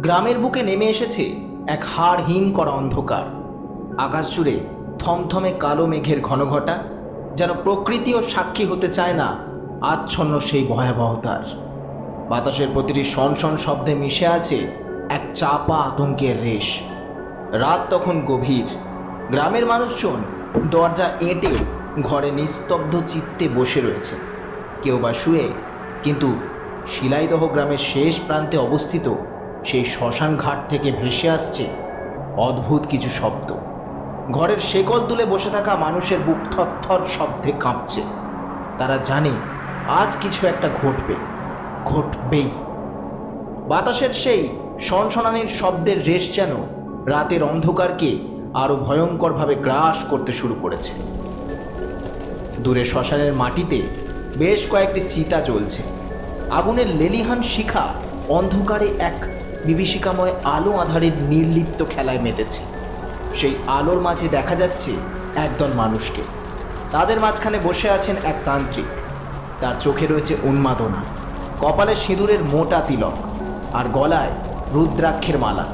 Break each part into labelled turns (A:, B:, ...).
A: গ্রামের বুকে নেমে এসেছে এক হাড় হিম করা অন্ধকার। আকাশ জুড়ে থমথমে কালো মেঘের ঘনঘটা, যেন প্রকৃতিও সাক্ষী হতে চায় না আচ্ছন্ন সেই ভয়াবহতার। বাতাসের প্রতিটি শনশন শব্দে মিশে আছে এক চাপা আতঙ্কের রেশ। রাত তখন গভীর। গ্রামের মানুষজন দরজা এঁটে ঘরে নিস্তব্ধ চিত্তে বসে রয়েছে, কেউ বা শুয়ে। কিন্তু শিলাইদহ গ্রামের শেষ প্রান্তে অবস্থিত সেই শ্মশান ঘাট থেকে ভেসে আসছে অদ্ভুত কিছু শব্দ। ঘরের শেকল তুলে বসে থাকা মানুষের বুক থরথর শব্দে কাঁপছে। তারা জানে আজ কিছু একটা ঘটবেই। বাতাসের সেই সনসনানির শব্দের রেশ যেন রাতের অন্ধকারকে আরও ভয়ঙ্করভাবে গ্রাস করতে শুরু করেছে। দূরে শ্মশানের মাটিতে বেশ কয়েকটি চিতা জ্বলছে। আগুনের লেলিহান শিখা অন্ধকারে এক বিভীষিকাময় আলো আঁধারের নির্লিপ্ত খেলায় মেতেছে। সেই আলোর মাঝে দেখা যাচ্ছে একদল মানুষকে। তাদের মাঝখানে বসে আছেন এক তান্ত্রিক। তার চোখে রয়েছে উন্মাদনা, কপালে সিঁদুরের মোটা তিলক, আর গলায় রুদ্রাক্ষের মালা।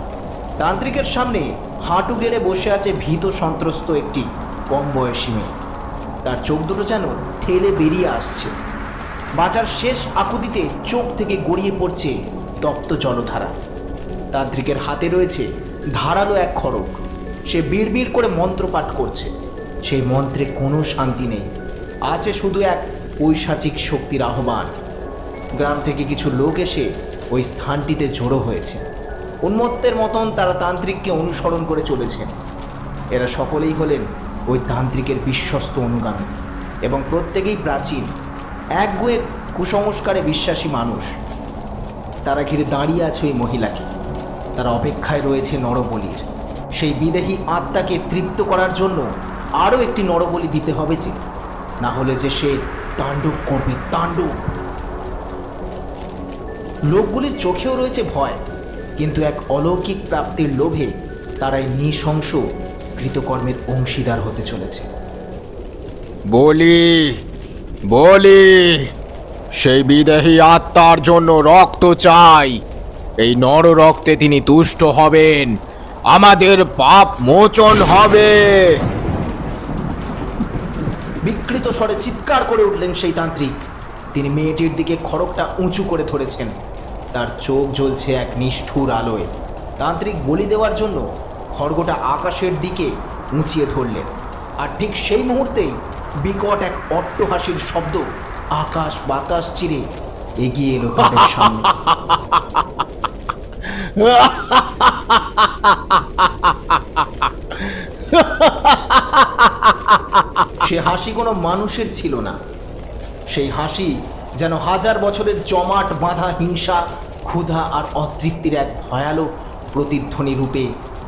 A: তান্ত্রিকের সামনে হাঁটু গেড়ে বসে আছে ভীত সন্ত্রস্ত একটি কম বয়সী মেয়ে। তার চোখ দুটো যেন ঠেলে বেরিয়ে আসছে। বাঁচার শেষ আকুতিতে চোখ থেকে গড়িয়ে পড়ছে তপ্ত জলধারা। তান্ত্রিকের হাতে রয়েছে ধারালো এক খড়গ। সে বিড়বিড় করে মন্ত্রপাঠ করছে। সেই মন্ত্রে কোনো শান্তি নেই, আছে শুধু এক পৈশাচিক শক্তির আহ্বান। গ্রাম থেকে কিছু লোক এসে ওই স্থানটিতে জড়ো হয়েছে। উন্মত্তের মতন তারা তান্ত্রিককে অনুসরণ করে চলেছেন। এরা সকলেই হলেন ওই তান্ত্রিকের বিশ্বস্ত অনুগামী এবং প্রত্যেকেই প্রাচীন, একগুঁয়ে কুসংস্কারে বিশ্বাসী মানুষ। তারা ঘিরে দাঁড়িয়ে আছে ওই মহিলাকে। তারা অপেক্ষায় রয়েছে নরবলির। সেই বিদেহী আত্মাকে তৃপ্ত করার জন্য আরও একটি নরবলি দিতে হবে, যে না হলে যে সে তাণ্ডব করবে, তাণ্ডব। লোকগুলির চোখেও রয়েছে ভয়, কিন্তু এক অলৌকিক প্রাপ্তির লোভে তারাই নৃশংস কৃতকর্মের অংশীদার হতে চলেছে।
B: বলি বলি সেই বিদেহী আত্মার জন্য রক্ত চাই। এই নর রক্তে তিনি তুষ্ট হবেন, আমাদের পাপ মোচন হবে।
A: বিকৃত স্বরে চিৎকার করে উঠলেন সেই তান্ত্রিক। তিনি মেয়েটির দিকে খড়গটা উঁচু করে ধরেছেন। তার চোখ জ্বলছে এক নিষ্ঠুর আলোয়। তান্ত্রিক বলি দেওয়ার জন্য খড়গটা আকাশের দিকে উঁচিয়ে ধরলেন। আর ঠিক সেই মুহূর্তেই বিকট এক অট্টহাসির শব্দ আকাশ বাতাস চিরে এগিয়ে এলো তাদের সামনে। সে হাসি কোনো মানুষের ছিল না। সেই হাসি যেন হাজার বছরের জমাট বাঁধা হিংসা, ক্ষুধা আর অতৃপ্তির এক ভয়ালো প্রতিধ্বনি রূপে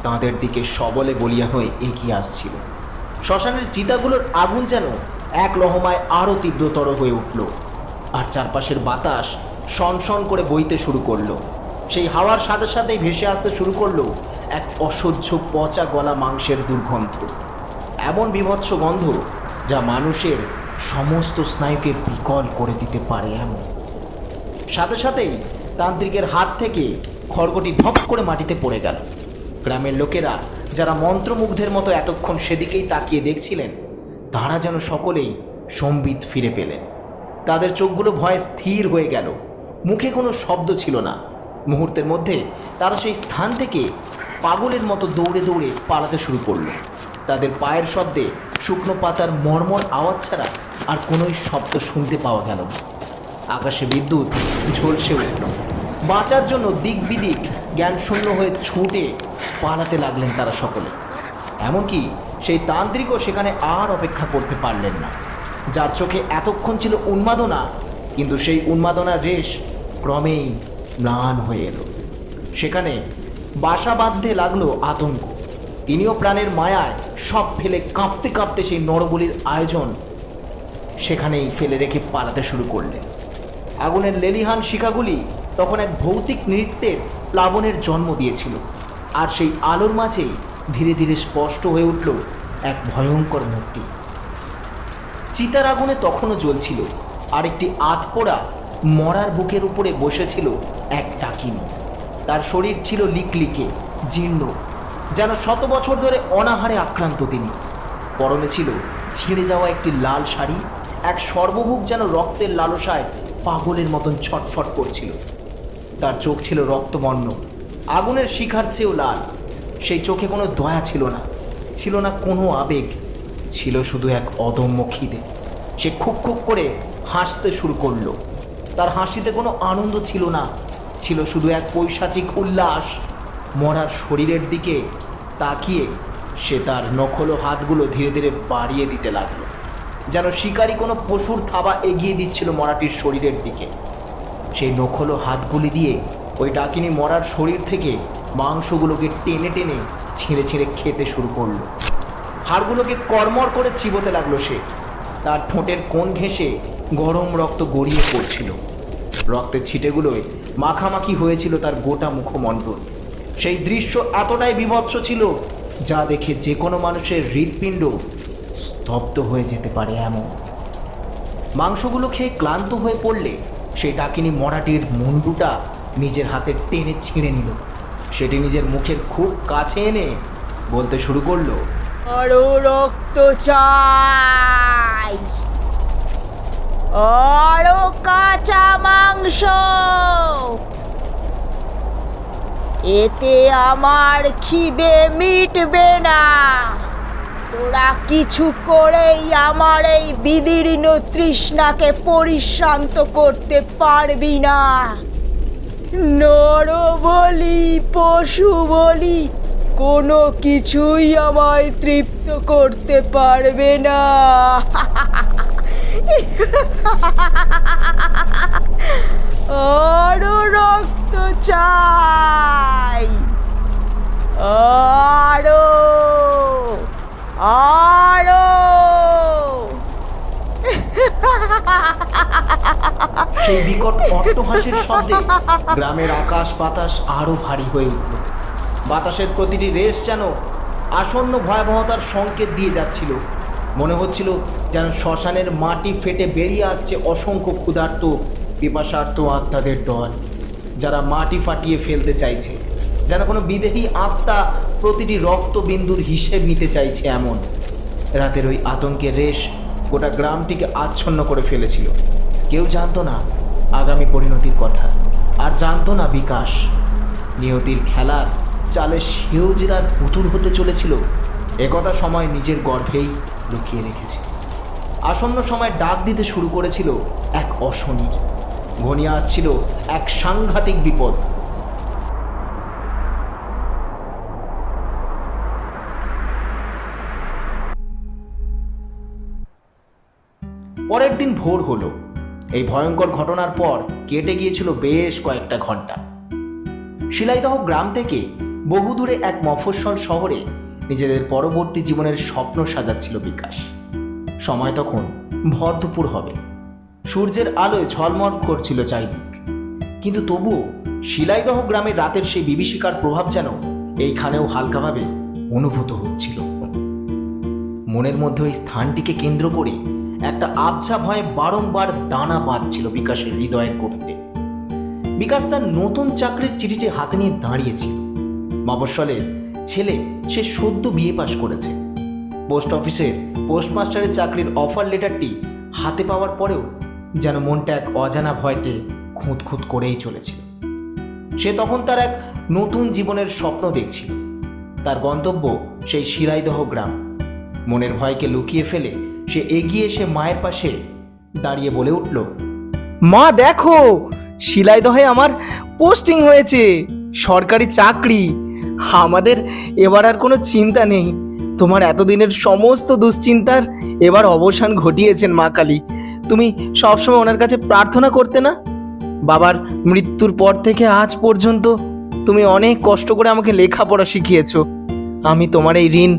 A: তাঁদের দিকে সবলে বলিয়া হয়ে এগিয়ে আসছিল। শ্মশানের চিতাগুলোর আগুন যেন এক লহমায় আরও তীব্রতর হয়ে উঠল, আর চারপাশের বাতাস সনসন করে বইতে শুরু করলো। সেই হাওয়ার সাথে সাথেই ভেসে আসতে শুরু করলো এক অসহ্য পচা গলা মাংসের দুর্গন্ধ। এমন বীভৎস গন্ধ যা মানুষের সমস্ত স্নায়ুকে বিকল করে দিতে পারে এমন। সাথে সাথেই তান্ত্রিকের হাত থেকে খড়গটি ধপ করে মাটিতে পড়ে গেল। গ্রামের লোকেরা, যারা মন্ত্রমুগ্ধের মতো এতক্ষণ সেদিকেই তাকিয়ে দেখছিলেন, তারা যেন সকলেই সম্বিত ফিরে পেলেন। তাদের চোখগুলো ভয়ে স্থির হয়ে গেল। মুখে কোনো শব্দ ছিল না। মুহূর্তের মধ্যে তারা সেই স্থান থেকে পাগলের মতো দৌড়ে দৌড়ে পালাতে শুরু করলো। তাদের পায়ের শব্দে শুকনো পাতার মর্মর আওয়াজ ছাড়া আর কোনোই শব্দ শুনতে পাওয়া গেল না। আকাশে বিদ্যুৎ ঝলসে উঠল। বাঁচার জন্য দিক বিদিক জ্ঞানশূন্য হয়ে ছুটে পালাতে লাগলেন তারা সকলে। এমনকি সেই তান্ত্রিকও সেখানে আর অপেক্ষা করতে পারলেন না। যার চোখে এতক্ষণ ছিল উন্মাদনা, কিন্তু সেই উন্মাদনার রেশ ক্রমেই ম্লান হয়ে এলো। সেখানে বাসা বাঁধতে লাগলো আতঙ্ক। তিনিও প্রাণের মায়ায় সব ফেলে কাঁপতে কাঁপতে সেই নরবলির আয়োজন সেখানেই ফেলে রেখে পালাতে শুরু করলেন। আগুনের লেলিহান শিখাগুলি তখন এক ভৌতিক নৃত্যের প্লাবনের জন্ম দিয়েছিল, আর সেই আলোর মাঝেই ধীরে ধীরে স্পষ্ট হয়ে উঠল এক ভয়ঙ্কর মূর্তি। চিতার আগুনে তখনও জ্বলছিল, আর একটি আধপোড়া মরার বুকের উপরে বসেছিল এক ডাকিনী। তার শরীর ছিল লিকলিকে, জীর্ণ, যেন 100 বছর ধরে অনাহারে আক্রান্ত তিনি। পরনে ছিল ছিঁড়ে যাওয়া একটি লাল শাড়ি। এক সর্বভুক যেন রক্তের লালসায় পাগলের মতন ছটফট করছিল। তার চোখ ছিল রক্তবর্ণ, আগুনের শিখার চেয়েও লাল। সেই চোখে কোনো দয়া ছিল না, ছিল না কোনো আবেগ, ছিল শুধু এক অদম্য খিদে। সে খুব খুব করে হাসতে শুরু করলো। তার হাসিতে কোনো আনন্দ ছিল না, ছিল শুধু এক পৈশাচিক উল্লাস। মরার শরীরের দিকে তাকিয়ে সে তার নখলো হাতগুলো ধীরে ধীরে বাড়িয়ে দিতে লাগলো, যেন শিকারী কোনো পশুর থাবা এগিয়ে দিচ্ছিল মরাটির শরীরের দিকে। সেই নখলো হাতগুলি দিয়ে ওই ডাকিনী মরার শরীর থেকে মাংসগুলোকে টেনে টেনে ছিঁড়ে ছিঁড়ে খেতে শুরু করলো। হাড়গুলোকে কড়মড় করে চিবোতে লাগলো সে। তার ঠোঁটের কোণ ঘেঁষে গরম রক্ত গড়িয়ে পড়ছিল। রক্তের ছিটেগুলোয় মাখামাখি হয়েছিল তার গোটা মুখমণ্ডল। সেই দৃশ্য এতটাই বীভৎস ছিল যা দেখে যে কোনো মানুষের হৃৎপিণ্ড স্তব্ধ হয়ে যেতে পারে এমন। মাংসগুলো খেয়ে ক্লান্ত হয়ে পড়লে সেই ডাকিনী মরাটির মুন্ডুটা নিজের হাতে টেনে ছিঁড়ে নিল। সেটি নিজের মুখের খুব কাছে এনে বলতে শুরু করলো,
C: আরো রক্ত চাই, আরো কাঁচা মাংস। এতে আমার খিদে মিটবে না। তোরা কিছু করেই আমার এই বিদীর্ণ তৃষ্ণাকে পরিশান্ত করতে পারবি না। নর বলি পশু বলি কোনো কিছুই আমায় তৃপ্ত করতে পারবে না। আরো রক্ত চাই, আরো আরো।
A: সেই বিকট অট্টহাসির শব্দে গ্রামের আকাশ বাতাস আরো ভারী হয়ে উঠল। বাতাসের প্রতিটি রেশ যেন আসন্ন ভয়াবহতার সংকেত দিয়ে যাচ্ছিল। মনে হচ্ছিল যেন শ্মশানের মাটি ফেটে বেরিয়ে আসছে অসংখ্য ক্ষুধার্ত পিপাসার্ত আত্মাদের দল, যারা মাটি ফাটিয়ে ফেলতে চাইছে, যেন কোনো বিদেহী আত্মা প্রতিটি রক্তবিন্দুর হিসেব নিতে চাইছে এমন। রাতের ওই আতঙ্কের রেশ গোটা গ্রামটিকে আচ্ছন্ন করে ফেলেছিল। কেউ জানতো না আগামী পরিণতির কথা, আর জানতো না বিকাশ নিয়তির খেলার চালে সেও যে তার পুতুল হতে চলেছিল একথা সময় নিজের গর্ভেই লুকিয়ে রেখেছে। আসন্ন সময় ডাক দিতে শুরু করেছিল এক অশনির। ঘনিয়ে আসছিল এক সাংঘাতিক বিপদ। পরের দিন ভোর হলো। এই ভয়ঙ্কর ঘটনার পর কেটে গিয়েছিল বেশ কয়েকটা ঘন্টা। শিলাইদহ গ্রাম থেকে বহুদূরে এক মফস্বল শহরে নিজেদের পরবর্তী জীবনের স্বপ্ন সাজাচ্ছিল বিকাশ। সময় তখন ভর দুপুর হবে। সূর্যের আলোয় ঝলমল করছিল চারিদিক, কিন্তু তবুও শিলাইদহ গ্রামের রাতের সেই বিভীষিকার প্রভাব যেন এইখানেও হালকাভাবে অনুভূত হচ্ছিল। মনের মধ্যে ওই স্থানটিকে কেন্দ্র করে একটা আবছা ভয়ে বারংবার দানা বাঁধছিল বিকাশের হৃদয়ের গভীরে। বিকাশ তার নতুন চাকরির চিঠিটি হাতে নিয়ে দাঁড়িয়েছিল। মফস্বলের ছেলে, সে সদ্য বিএ পাশ করেছে। পোস্ট অফিসের পোস্টমাস্টারের চাকরির অফার লেটারটি হাতে পাওয়ার পরেও যেন মনটা এক অজানা ভয়তে খুঁতখুঁত করেই চলেছিল। সে তখন তার এক নতুন জীবনের স্বপ্ন দেখছিল। তার গন্তব্য সেই শিলাইদহ গ্রাম। মনের ভয়কে লুকিয়ে ফেলে সে এগিয়ে এসে মায়ের পাশে দাঁড়িয়ে বলে উঠল, মা দেখো, শিলাইদহে আমার পোস্টিং হয়েছে, সরকারি চাকরি। আমাদের এবার আর কোনো চিন্তা নেই। তোমার এতদিনের সমস্ত দুশ্চিন্তার এবার অবসান ঘটিয়েছেন মা কালী। তুমি সবসময় ওনার কাছে প্রার্থনা করতে না? বাবার মৃত্যুর পর থেকে আজ পর্যন্ত তুমি অনেক কষ্ট করে আমাকে লেখাপড়া শিখিয়েছ। আমি তোমার এই ঋণ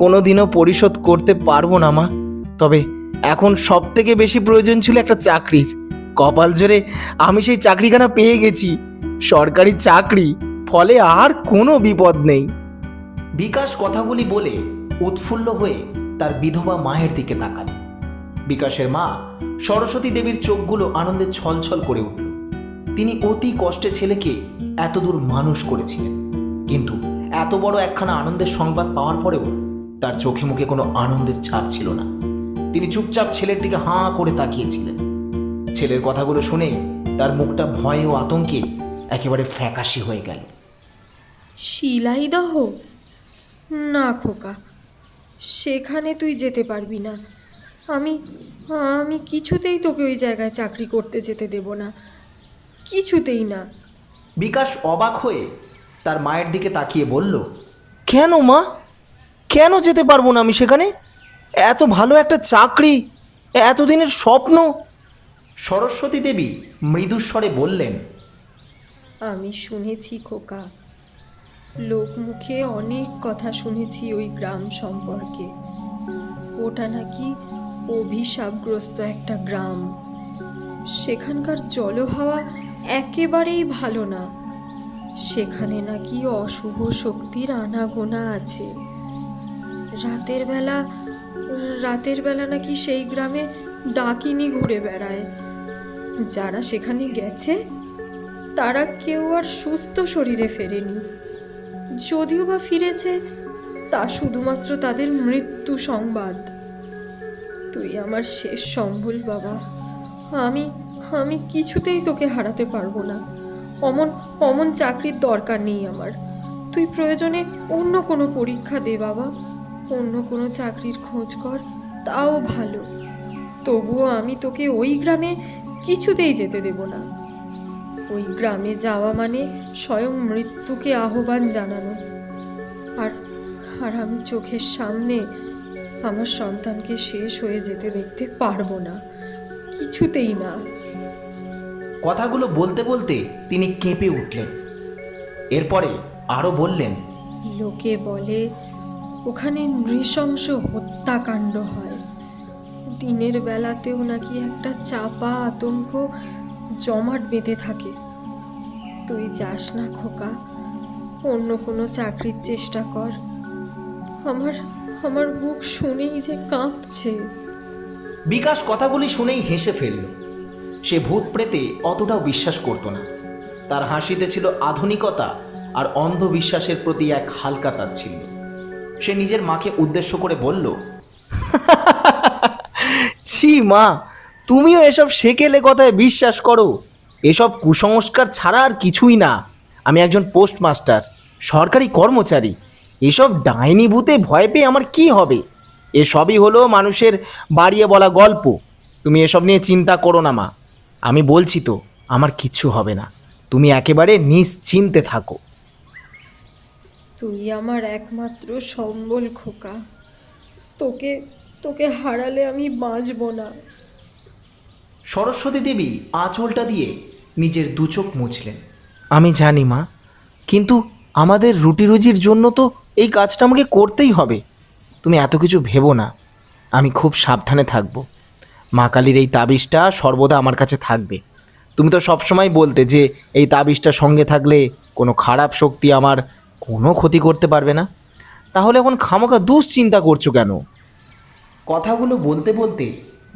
A: কোনোদিনও পরিশোধ করতে পারবো না মা। তবে এখন সব থেকে বেশি প্রয়োজন ছিল একটা চাকরির। কপাল জোরে আমি সেই চাকরিখানা পেয়ে গেছি, সরকারি চাকরি। ফলে আর কোনো বিপদ নেই। বিকাশ কথাগুলি বলে উৎফুল্ল হয়ে তার বিধবা মায়ের দিকে তাকাল। বিকাশের মা সরস্বতী দেবীর চোখগুলো আনন্দে ছলছল করে উঠল। তিনি অতি কষ্টে ছেলেকে এতদূর মানুষ করেছিলেন, কিন্তু এত বড় একখানা আনন্দের সংবাদ পাওয়ার পরেও তার চোখে মুখে কোনো আনন্দের ছাপ ছিল না। তিনি চুপচাপ ছেলের দিকে হাঁ করে তাকিয়েছিলেন। ছেলের কথাগুলো শুনে তার মুখটা ভয়ে ও আতঙ্কে একেবারে ফ্যাকাশে হয়ে গেল।
D: শিলাইদহ? না খোকা, সেখানে তুই যেতে পারবি না। আমি আমি কিছুতেই তোকে ওই জায়গায় চাকরি করতে যেতে দেব না, কিছুতেই না।
A: বিকাশ অবাক হয়ে তার মায়ের দিকে তাকিয়ে বলল, কেন মা, কেন যেতে পারবো না আমি সেখানে? এত ভালো একটা চাকরি, এতদিনের স্বপ্ন। সরস্বতী দেবী মৃদুস্বরে বললেন,
D: আমি শুনেছি খোকা, লোকমুখে অনেক কথা শুনেছি ওই গ্রাম সম্পর্কে। ওটা নাকি অভিশাপগ্রস্ত একটা গ্রাম। সেখানকার জলহাওয়া একেবারেই ভালো না। সেখানে নাকি অশুভ শক্তির আনাগোনা আছে। রাতের বেলা নাকি সেই গ্রামে ডাকিনী ঘুরে বেড়ায়। যারা সেখানে গেছে তারা কেউ আর সুস্থ শরীরে ফেরেনি। যদিও বা ফিরেছে, তা শুধুমাত্র তাদের মৃত্যু সংবাদ। তুই আমার শেষ সম্বল বাবা। আমি কিছুতেই তোকে হারাতে পারবো না। অমন চাকরির দরকার নেই আমার। তুই প্রয়োজনে অন্য কোনো পরীক্ষা দে বাবা, অন্য কোনো চাকরির খোঁজ কর, তাও ভালো। তবুও আমি তোকে ওই গ্রামে কিছুতেই যেতে দেব না। ওই গ্রামে যাওয়া মানে স্বয়ং মৃত্যুকে আহ্বান জানানো। আর আমি চোখের সামনে আমার সন্তানকে শেষ হয়ে যেতে দেখতে পারবো না, কিছুতেই না।
A: কথাগুলো বলতে বলতে তিনি কেঁপে উঠলেন। এরপরে আরও বললেন,
D: লোকে বলে ওখানে নৃশংস হত্যাকাণ্ড হয়। দিনের বেলাতেও নাকি একটা চাপা আতঙ্ক জমাট বেঁধে থাকে। তুই যাস না খোকা, অন্য কোনো চাকরির চেষ্টা কর। আমার বুক শুনেই যে কাঁপছে।
A: বিকাশ কথাগুলি শুনেই হেসে ফেলল। সে ভূত প্রেতে অতটাও বিশ্বাস করত না। তার হাসিতে ছিল আধুনিকতা আর অন্ধবিশ্বাসের প্রতি এক হালকা তাচ্ছিল্য। সে নিজের মাকে উদ্দেশ্য করে বলল, ছি মা, তুমিও এসব সেকেলে কথায় বিশ্বাস করো? এসব কুসংস্কার ছাড়া আর কিছুই না। আমি একজন পোস্টমাস্টার, সরকারি কর্মচারী। এসব ডাইনি ভূতে ভয় পেয়ে আমার কি হবে? এসবই হলো মানুষের বাড়িয়ে বলা গল্প। তুমি এসব নিয়ে চিন্তা করো না মা। আমি বলছি তো, আমার কিচ্ছু হবে না। তুমি একেবারে নিশ্চিন্তে থাকো।
D: তুই আমার একমাত্র সম্বল খোকা। তোকে হারালে আমি বাঁচব না।
A: সরস্বতী দেবী আঁচলটা দিয়ে নিজের দু চোখ মুছলেন। আমি জানি মা, কিন্তু আমাদের রুটি রুজির জন্য তো এই কাজটা আমাকে করতেই হবে। তুমি এত কিছু ভেবো না, আমি খুব সাবধানে থাকব। মা কালীর এই তাবিজটা সর্বদা আমার কাছে থাকবে। তুমি তো সবসময় বলতে যে এই তাবিজটা সঙ্গে থাকলে কোনো খারাপ শক্তি আমার কোনো ক্ষতি করতে পারবে না। তাহলে এখন খামোখা দুশ্চিন্তা করছো কেন? কথাগুলো বলতে বলতে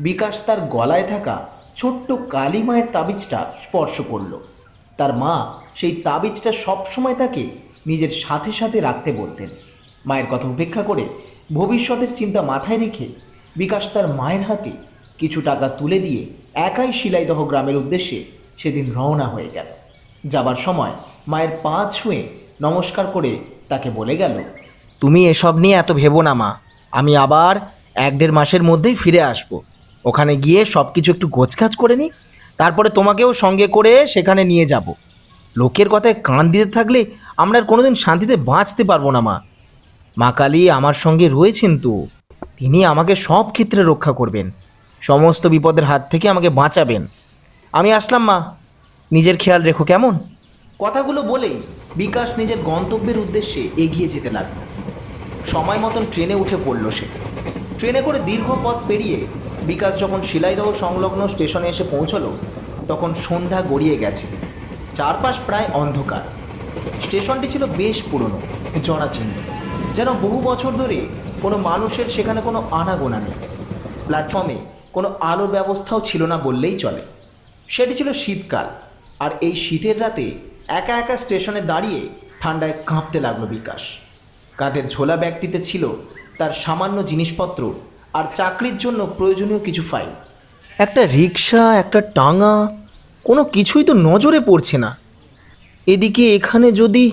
A: বিকাশ তার গলায় থাকা ছোট্ট কালী মায়ের তাবিজটা স্পর্শ করল। তার মা সেই তাবিজটা সবসময় তাকে নিজের সাথে সাথে রাখতে বলতেন। মায়ের কথা উপেক্ষা করে ভবিষ্যতের চিন্তা মাথায় রেখে বিকাশ তার মায়ের হাতে কিছু টাকা তুলে দিয়ে একাই শিলাইদহ গ্রামের উদ্দেশ্যে সেদিন রওনা হয়ে গেল। যাবার সময় মায়ের পা ছুঁয়ে নমস্কার করে তাকে বলে গেল, তুমি এসব নিয়ে এত ভেবো না মা। আমি আবার 1-1.5 মাসের মধ্যেই ফিরে আসব। ওখানে গিয়ে সব কিছু একটু গোছগাছ করে নিই, তারপরে তোমাকেও সঙ্গে করে সেখানে নিয়ে যাব। লোকের কথায় কান দিতে থাকলে আমরা আর কোনোদিন শান্তিতে বাঁচতে পারবো না মা। মা কালী আমার সঙ্গে রয়েছেন তো, তিনি আমাকে সব ক্ষেত্রে রক্ষা করবেন, সমস্ত বিপদের হাত থেকে আমাকে বাঁচাবেন। আমি আসলাম মা, নিজের খেয়াল রেখো কেমন? কথাগুলো বলেই বিকাশ নিজের গন্তব্যের উদ্দেশ্যে এগিয়ে যেতে লাগলো। সময় মতন ট্রেনে উঠে পড়ল সে। ট্রেনে করে দীর্ঘ পথ পেরিয়ে বিকাশ যখন শিলাইদহ সংলগ্ন স্টেশনে এসে পৌঁছলো, তখন সন্ধ্যা গড়িয়ে গেছে। চারপাশ প্রায় অন্ধকার। স্টেশনটি ছিল বেশ পুরনো, জরাজীর্ণ, যেন বহু বছর ধরে কোনো মানুষের সেখানে কোনো আনাগোনা নেই। প্ল্যাটফর্মে কোনো আলোর ব্যবস্থাও ছিল না বললেই চলে। সেটি ছিল শীতকাল, আর এই শীতের রাতে একা একা স্টেশনে দাঁড়িয়ে ঠান্ডায় কাঁপতে লাগলো বিকাশ। কাঁধের ঝোলা ব্যাগটিতে ছিল তার সামান্য জিনিসপত্র আর চাকরির জন্য প্রয়োজনীয় কিছু ফাইল। একটা রিক্সা, একটা টাঙা, কোনো কিছুই তো নজরে পড়ছে না। এদিকে এখানে যদি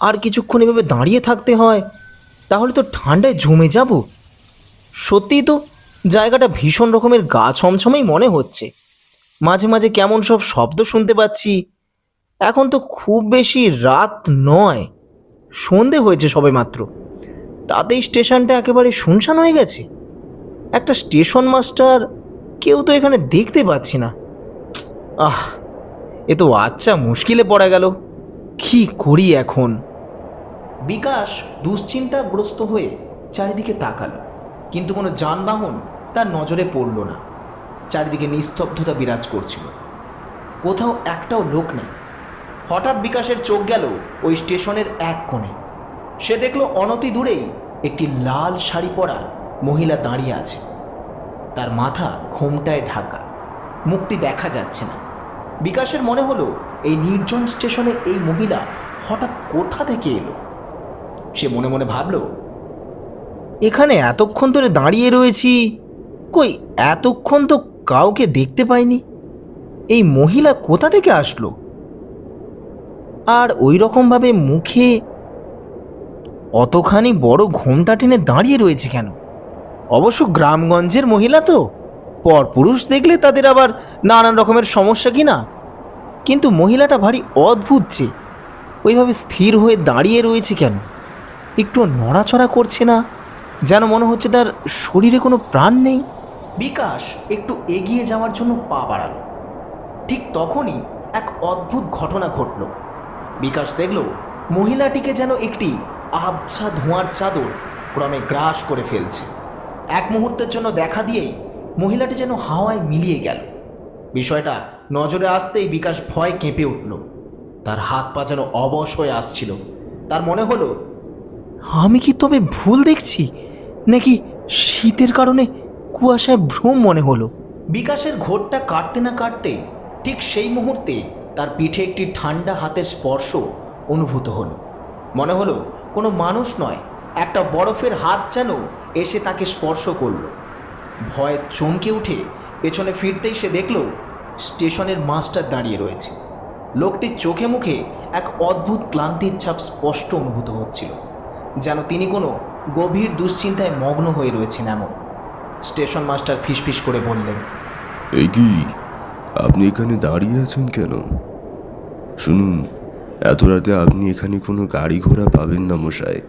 A: আর কিছুক্ষণ এভাবে দাঁড়িয়ে থাকতে হয় তাহলে তো ঠান্ডায় জমে যাব। সত্যিই তো জায়গাটা ভীষণ রকমের গা ছমছমেই মনে হচ্ছে। মাঝে মাঝে কেমন সব শব্দ শুনতে পাচ্ছি। এখন তো খুব বেশি রাত নয়, সন্ধে হয়েছে সবে মাত্র, তাতেই স্টেশনটা একেবারে শুনশান হয়ে গেছে। একটা স্টেশন মাস্টার কেউ তো এখানে দেখতে পাচ্ছি না। এ তো আচ্ছা মুশকিলে পড়া গেল। কি করি এখন? বিকাশ দুশ্চিন্তাগ্রস্ত হয়ে চারিদিকে তাকালো, কিন্তু কোনো যানবাহন তার নজরে পড়ল না। চারিদিকে নিস্তব্ধতা বিরাজ করছিল, কোথাও একটাও লোক নেই। হঠাৎ বিকাশের চোখ গেল ওই স্টেশনের এক কোণে। সে দেখল অনতি দূরেই একটি লাল শাড়ি পরা মহিলা দাঁড়িয়ে আছে। তার মাথা ঘোমটায় ঢাকা, মুখটি দেখা যাচ্ছে না। বিকাশের মনে হলো এই নির্জন স্টেশনে এই মহিলা হঠাৎ কোথা থেকে এলো। সে মনে মনে ভাবল, এখানে এতক্ষণ ধরে দাঁড়িয়ে রয়েছি, কই এতক্ষণ তো কাউকে দেখতে পাইনি। এই মহিলা কোথা থেকে আসলো? আর ওই রকমভাবে মুখে অতখানি বড় ঘোমটা টেনে দাঁড়িয়ে রয়েছে কেন? অবশ্য গ্রামগঞ্জের মহিলা তো, পরপুরুষ দেখলে তাদের আবার নানান রকমের সমস্যা কি না। কিন্তু মহিলাটা ভারী অদ্ভুত, যে ওইভাবে স্থির হয়ে দাঁড়িয়ে রয়েছে কেন? একটু নড়াচড়া করছে না, যেন মনে হচ্ছে তার শরীরে কোনো প্রাণ নেই। বিকাশ একটু এগিয়ে যাওয়ার জন্য পা বাড়াল। ঠিক তখনই এক অদ্ভুত ঘটনা ঘটল। বিকাশ দেখল মহিলাটিকে যেন একটি আবছা ধোঁয়ার চাদর ক্রমে গ্রাস করে ফেলছে। এক মুহূর্তের জন্য দেখা দিয়েই মহিলাটি যেন হাওয়ায় মিলিয়ে গেল। বিষয়টা নজরে আসতেই বিকাশ ভয় কেঁপে উঠল। তার হাত পা যেন অবশ হয়ে আসছিল। তার মনে হলো, আমি কি তবে ভুল দেখছি, নাকি শীতের কারণে কুয়াশায় ভ্রম মনে হলো। বিকাশের ঘোরটা কাটতে না কাটতে ঠিক সেই মুহূর্তে তার পিঠে একটি ঠান্ডা হাতের স্পর্শ অনুভূত হলো। মনে হলো কোনো মানুষ নয়, একটা বরফের হাত যেন এসে তাকে স্পর্শ করল। ভয়ে চমকে উঠে পেছনে ফিরতেই সে দেখল স্টেশনের মাস্টার দাঁড়িয়ে রয়েছে। লোকটির চোখে মুখে এক অদ্ভুত ক্লান্তির ছাপ স্পষ্ট অনুভূত হচ্ছিল, যেন তিনি কোনো গভীর দুশ্চিন্তায় মগ্ন হয়ে রয়েছেন এমন। স্টেশন মাস্টার ফিসফিস করে বললেন,
E: এই কি, আপনি এখানে দাঁড়িয়ে আছেন কেন? শুনুন, এত রাতে আপনি এখানে কোনো গাড়ি ঘোড়া পাবেন না মশাই।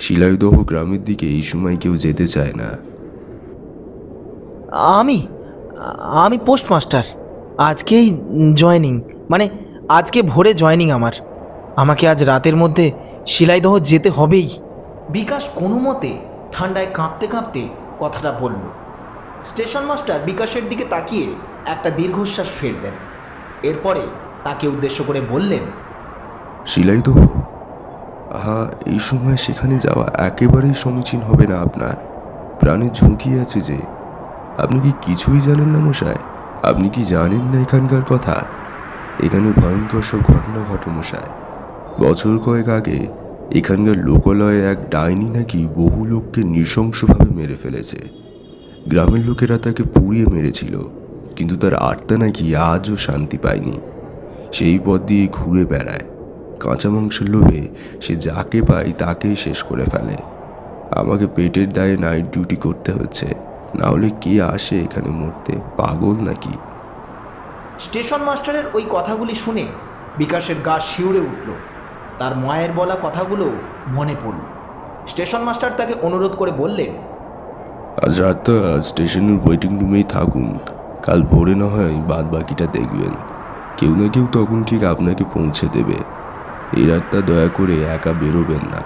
E: শিলাইদহ গ্রামের দিকে এই সময় কেউ যেতে চায় না।
A: আমি পোস্টমাস্টার, আজকেই জয়েনিং, মানে আজকে ভোরে জয়েনিং আমার। আমাকে আজ রাতের মধ্যে শিলাইদহ যেতে হবেই। বিকাশ কোনো মতে ঠান্ডায় কাঁপতে কাঁপতে কথাটা বলল। স্টেশন মাস্টার বিকাশের দিকে তাকিয়ে একটা দীর্ঘশ্বাস ফেললেন। এরপরে তাকে উদ্দেশ্য করে বললেন,
E: শিলাইদহ? এই সময় সেখানে যাওয়া একেবারেই সমীচীন হবে না আপনার। প্রাণের ঝুঁকি আছে যে। আপনি কি কিছুই জানেন না মশাই? আপনি কি জানেন না এখানকার কথা? এখানে ভয়ঙ্কর সব ঘটনা ঘটে মশাই। বছর কয়েক আগে এখানকার লোকালয়ে এক ডাইনি নাকি বহু লোককে নৃশংসভাবে মেরে ফেলেছে। গ্রামের লোকেরা তাকে পুড়িয়ে মেরেছিল, কিন্তু তার আত্মা নাকি আজও শান্তি পায়নি। সেই পথ দিয়ে ঘুরে বেড়ায়। কাঁচা মাংসের লোভে সে যাকে পায় তাকেই শেষ করে ফেলে। আমাকে পেটের দায়ে নাইট ডিউটি করতে হচ্ছে, না হলে কে আসে এখানে মরতে? পাগল নাকি?
A: স্টেশন মাস্টারের ওই কথাগুলি শুনে বিকাশের গা শিউরে উঠল। তার মায়ের বলা কথাগুলো মনে পড়ল। স্টেশন মাস্টার তাকে অনুরোধ করে বললেন,
E: আজ রাতটা স্টেশনের ওয়েটিং রুমেই থাকুন, কাল ভোরে না হয় বাদ বাকিটা দেখবেন। কেউ না কেউ তখন ঠিক আপনাকে পৌঁছে দেবে। এই রাতটা দয়া করে একা বেরোবেন না,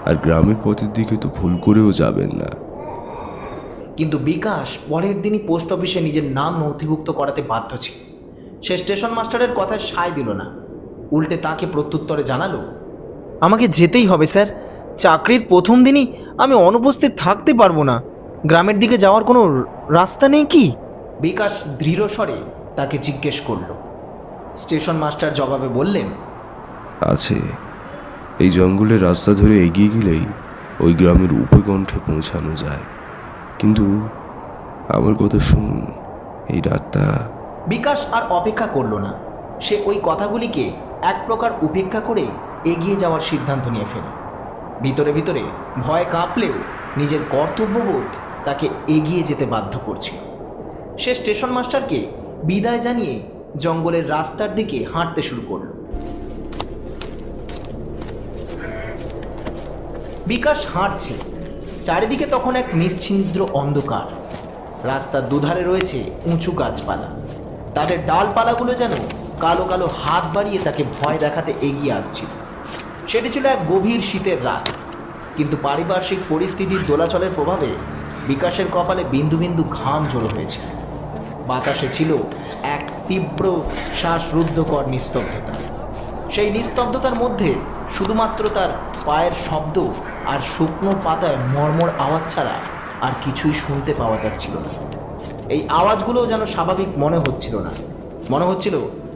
E: আর গ্রামের পথের দিকে তো ভুল করেও যাবেন না।
A: কিন্তু বিকাশ পরের দিনই পোস্ট অফিসে নিজের নাম নথিভুক্ত করাতে বাধ্য ছিল। সে স্টেশন মাস্টারের কথায় সায় দিল না, উল্টে তাকে প্রত্যুত্তরে জানালো, আমাকে যেতেই হবে স্যার। চাকরির প্রথম দিনই আমি অনুপস্থিত থাকতে পারবো না। গ্রামের দিকে যাওয়ার কোনো রাস্তা নেই কি? বিকাশ দৃঢ় স্বরে তাকে জিজ্ঞেস করল। স্টেশন মাস্টার জবাবে বললেন,
E: আছে। এই জঙ্গলের রাস্তা ধরে এগিয়ে গেলেই ওই গ্রামের উপকণ্ঠে পৌঁছানো যায়। কিন্তু আমার কথা শুনুন, এই রাতটা।
A: বিকাশ আর অপেক্ষা করলো না। সে ওই কথাগুলিকে এক প্রকার উপেক্ষা করে এগিয়ে যাওয়ার সিদ্ধান্ত নিয়ে ফেলল। ভিতরে ভিতরে ভয় কাঁপলেও নিজের কর্তব্যবোধ তাকে এগিয়ে যেতে বাধ্য করছিল। সে স্টেশন মাস্টারকে বিদায় জানিয়ে জঙ্গলের রাস্তার দিকে হাঁটতে শুরু করল। বিকাশ হাঁটছে, চারিদিকে তখন এক নিশ্ছিদ্র অন্ধকার। রাস্তার দুধারে রয়েছে উঁচু গাছপালা, তাদের ডালপালাগুলো যেন কালো কালো হাত বাড়িয়ে তাকে ভয় দেখাতে এগিয়ে আসছিল। সেটি ছিল এক গভীর শীতের রাত, কিন্তু পারিপার্শ্বিক পরিস্থিতির দোলাচলের প্রভাবে বিকাশের কপালে বিন্দু বিন্দু ঘাম জড়ো হয়েছিল। বাতাসে ছিল এক তীব্র শ্বাসরুদ্ধকর নিস্তব্ধতা। সেই নিস্তব্ধতার মধ্যে শুধুমাত্র তার পায়ের শব্দ আর শুকনো পাতায় মর্মর আওয়াজ ছাড়া আর কিছুই শুনতে পাওয়া যাচ্ছিল না। এই আওয়াজগুলোও যেন স্বাভাবিক মনে হচ্ছিল না। মনে হচ্ছিল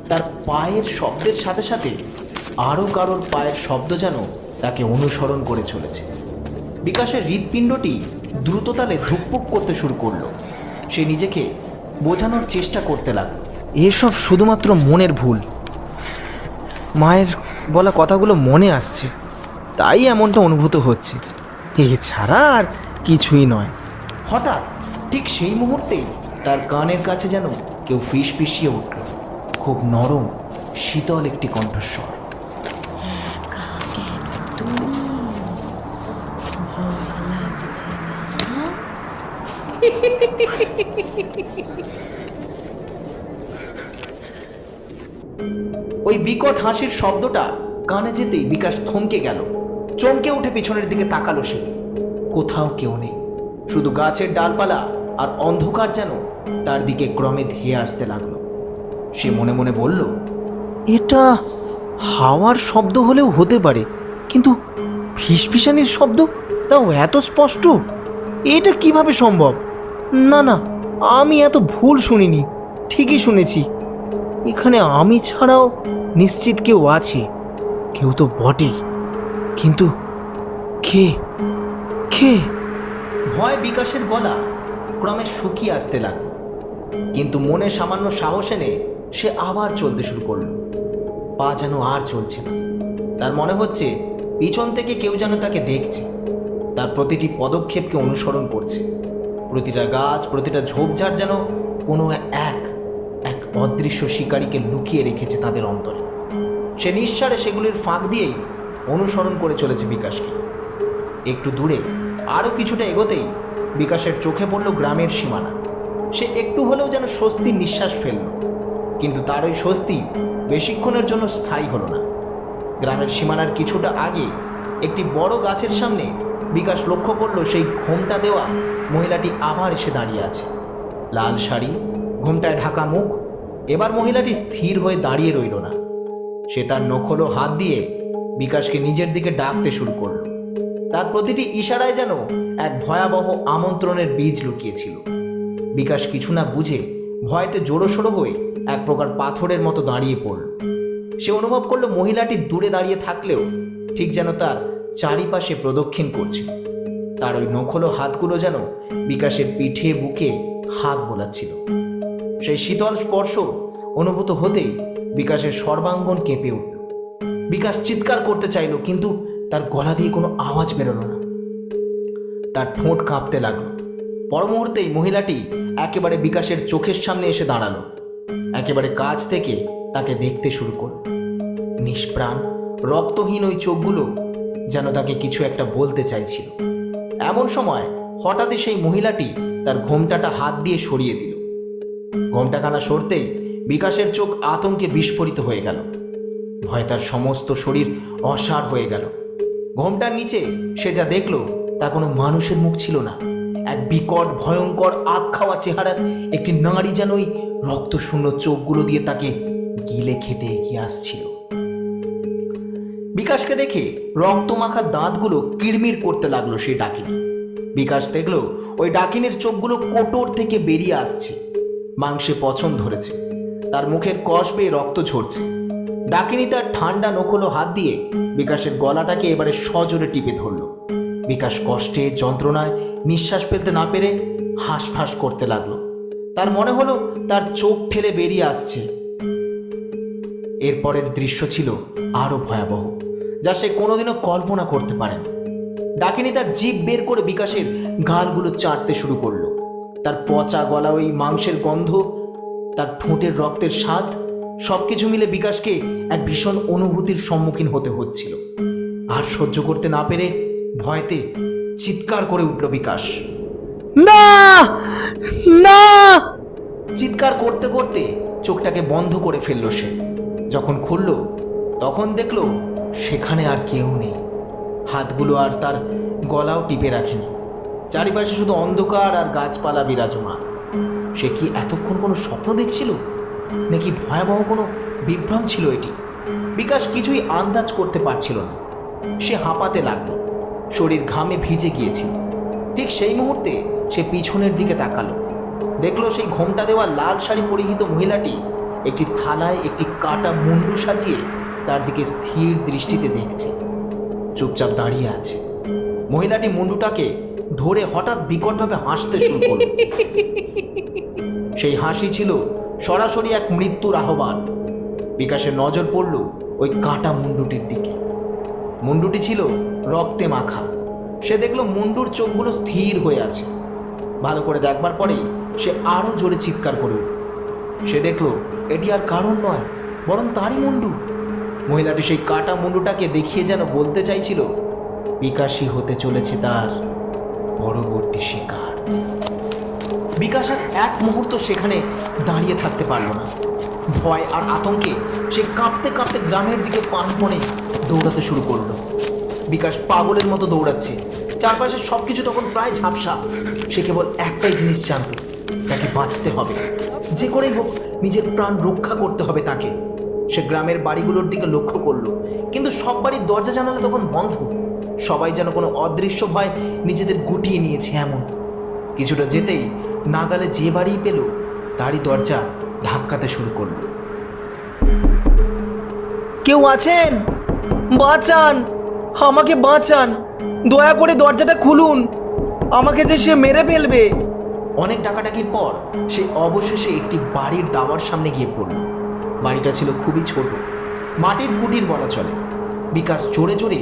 A: তার পায়ের শব্দের সাথে সাথে আরও কারোর পায়ের শব্দ যেন তাকে অনুসরণ করে চলেছে। বিকাশের হৃৎপিণ্ডটি দ্রুততালে ধুকপুক করতে শুরু করলো। সে নিজেকে বোঝানোর চেষ্টা করতে লাগলো, এসব শুধুমাত্র মনের ভুল। মায়ের বলা কথাগুলো মনে আসছে, তাই এমনটা অনুভূত হচ্ছে, এছাড়া আর কিছুই নয়। হঠাৎ ঠিক সেই মুহূর্তেই তার কানের কাছে যেন কেউ ফিসফিসিয়ে উঠল, খুব নরম শীতল একটি কণ্ঠস্বর। ওই বিকট হাসির শব্দটা কানে যেতেই বিকাশ থমকে গেল। চমকে উঠে পিছনের দিকে তাকালো সে। কোথাও কেউ নেই, শুধু গাছের ডালপালা আর অন্ধকার যেন তার দিকে ক্রমে ধেয়ে আসতে লাগলো। সে মনে মনে বলল, এটা হাওয়ার শব্দ হলেও হতে পারে, কিন্তু ফিসফিসানির শব্দ, তাও এত স্পষ্ট, এটা কিভাবে সম্ভব? না না, আমি এত ভুল শুনিনি, ঠিকই শুনেছি। এখানে আমি ছাড়াও নিশ্চিত কেউ আছে, কেউ তো বটেই, কিন্তু কে কে? ভয় বিকাশের গলা ক্রমে শুকিয়ে আসতে লাগলো, কিন্তু মনে সামান্য সাহস এনে সে আবার চলতে শুরু করলো। পা যেন আর চলছে না। তার মনে হচ্ছে পিছন থেকে কেউ যেন তাকে দেখছে, তার প্রতিটি পদক্ষেপকে অনুসরণ করছে। প্রতিটা গাছ, প্রতিটা ঝোপঝাড় যেন কোনো এক এক অদৃশ্য শিকারীকে লুকিয়ে রেখেছে তাদের অন্তরে। সে নিঃসারে সেগুলির ফাঁক দিয়েই অনুসরণ করে চলেছে বিকাশকে। একটু দূরে আরও কিছুটা এগোতেই বিকাশের চোখে পড়ল গ্রামের সীমানা। সে একটু হলেও যেন স্বস্তির নিঃশ্বাস ফেলল, কিন্তু তার ওই স্বস্তি বেশিক্ষণের জন্য স্থায়ী হলো না। গ্রামের সীমানার কিছুটা আগে একটি বড় গাছের সামনে বিকাশ লক্ষ্য করল সেই ঘোমটা দেওয়া মহিলাটি আবার এসে দাঁড়িয়ে আছে। লাল শাড়ি, ঘোমটায় ঢাকা মুখ। এবার মহিলাটি স্থির হয়ে দাঁড়িয়ে রইল না। সে তার নখলো হাত দিয়ে বিকাশকে নিজের দিকে ডাকতে শুরু করল। তার প্রতিটি ইশারায় যেন এক ভয়াবহ আমন্ত্রণের বীজ লুকিয়েছিল। বিকাশ কিছু না বুঝে ভয়তে জোড়োসড়ো হয়ে এক প্রকার পাথরের মতো দাঁড়িয়ে পড়ল। সে অনুভব করল মহিলাটি দূরে দাঁড়িয়ে থাকলেও ঠিক যেন তার চারিপাশে প্রদক্ষিণ করছে। তার ওই নখলো হাতগুলো যেন বিকাশের পিঠে বুকে হাত বোলাচ্ছিল। সেই শীতল স্পর্শ অনুভূত হতেই বিকাশের সর্বাঙ্গন কেঁপে উঠল। বিকাশ চিৎকার করতে চাইল, কিন্তু তার গলা দিয়ে কোনো আওয়াজ বেরোলো না। তার ঠোঁট কাঁপতে লাগলো। পর মুহূর্তেই মহিলাটি একেবারে বিকাশের চোখের সামনে এসে দাঁড়ালো। একেবারে কাছ থেকে তাকে দেখতে শুরু করল। নিষ্প্রাণ, রক্তহীন ওই চোখগুলো যেন তাকে কিছু একটা বলতে চাইছিল। এমন সময় হঠাৎই সেই মহিলাটি তার ঘোমটাটা হাত দিয়ে সরিয়ে দিল। ঘোমটাখানা সরতেই বিকাশের চোখ আতঙ্কে বিস্ফোরিত হয়ে গেল। ভয় তার সমস্ত শরীর অসাড় হয়ে গেল। ঘোমটার নিচে সে যা দেখল তা কোনো মানুষের মুখ ছিল না। এক বিকট ভয়ঙ্কর আধ খাওয়া চেহারার একটি নারী যেন ওই রক্তশূন্য চোখগুলো দিয়ে তাকে গিলে খেতে এগিয়ে আসছিল। বিকাশকে দেখে রক্তমাখা দাঁতগুলো কিড়মির করতে লাগলো সেই ডাকিনী। বিকাশ দেখল ওই ডাকিনীর চোখগুলো কোটর থেকে বেরিয়ে আসছে, মাংসে পচন ধরেছে, তার মুখের কষ বেয়ে রক্ত ঝরছে। ডাকিনী তার ঠান্ডা নখলো হাত দিয়ে বিকাশের গলাটাকে এবারে সজোরে টিপে ধরল। বিকাশ কষ্টে যন্ত্রণায় নিঃশ্বাস ফেলতে না পেরে হাঁসফাঁস করতে লাগলো। তার মনে হলো তার চোখ ঠেলে বেরিয়ে আসছে। এরপরের দৃশ্য ছিল আরো ভয়াবহ, যা সে কোনোদিনও কল্পনা করতে পারেনি। ডাকিনী তার জিভ বের করে বিকাশের গালগুলো চাটতে শুরু করলো। তার পচা গলা, ওই মাংসের গন্ধ, তার ঠোঁটের রক্তের স্বাদ, সবকিছু মিলে বিকাশকে এক ভীষণ অনুভূতির সম্মুখীন হতে হচ্ছিল। আর সহ্য করতে না পেরে ভয়তে চিৎকার করে উঠল বিকাশ।
C: না না!
A: চিৎকার করতে করতে চোখটাকে বন্ধ করে ফেলল সে। যখন খুলল তখন দেখল সেখানে আর কেউ নেই। হাতগুলো আর তার গলাও টিপে রাখেনি। চারিপাশে শুধু অন্ধকার আর গাছপালা বিরাজমান। সে কি এতক্ষণ কোনো স্বপ্ন দেখছিল, নাকি ভয়াবহ কোনো বিভ্রম ছিল এটি? বিকাশ কিছুই আন্দাজ করতে পারছিল না। সে হাঁপাতে লাগলো, শরীর ঘামে ভিজে গিয়েছিল। ঠিক সেই মুহূর্তে সে পিছনের দিকে তাকালো। দেখলো সেই ঘোমটা দেওয়া লাল শাড়ি পরিহিত মহিলাটি একটি থালায় একটি কাটা মুন্ডু সাজিয়ে তার দিকে স্থির দৃষ্টিতে দেখছে, চুপচাপ দাঁড়িয়ে আছে। মহিলাটি মুন্ডুটাকে ধরে হঠাৎ বিকটভাবে হাসতে শুরু করল। সেই হাসি ছিল সরাসরি এক মৃত্যুর আহ্বান। বিকাশের নজর পড়ল ওই কাটা মুন্ডুটির দিকে। মুন্ডুটি ছিল রক্তে মাখা। সে দেখল মুন্ডুর চোখগুলো স্থির হয়ে আছে। ভালো করে দেখবার পরেই সে আরো জোরে চিৎকার করে উঠল। সে দেখল এটি আর কারণ নয়, বরং তারই মুন্ডু। মহিলাটি সেই কাটা মুন্ডুটাকে দেখিয়ে যেন বলতে চাইছিল, বিকাশই হতে চলেছে তার পরবর্তী শিকার। বিকাশ আর এক মুহূর্ত সেখানে দাঁড়িয়ে থাকতে পারল না। ভয় আর আতঙ্কে সে কাঁপতে কাঁপতে গ্রামের দিকে প্রাণপণে দৌড়াতে শুরু করলো। বিকাশ পাগলের মতো দৌড়াচ্ছে। চারপাশে সবকিছু তখন প্রায় ঝাপসা। সে কেবল একটাই জিনিস জানত, তাকে বাঁচতে হবে। যে করেই হোক নিজের প্রাণ রক্ষা করতে হবে তাকে। সে গ্রামের বাড়িগুলোর দিকে লক্ষ্য করলো, কিন্তু সব বাড়ির দরজা জানালা তখন বন্ধ। সবাই যেন কোনো অদৃশ্য ভয় নিজেদের গুটিয়ে নিয়েছে এমন। কিছুটা যেতেই নাগালে যে বাড়ি পেল তারই দরজা ধাক্কাতে শুরু করলো। কেউ আছেন? বাঁচান, আমাকে বাঁচান, দয়া করে দরজাটা খুলুন, আমাকে যে সে মেরে ফেলবে। অনেক ডাকাডাকির পর সে অবশেষে একটি বাড়ির দাওয়ার সামনে গিয়ে পড়ল। বাড়িটা ছিল খুবই ছোট, মাটির কুটির বলা চলে। বিকাশ জোরে জোরে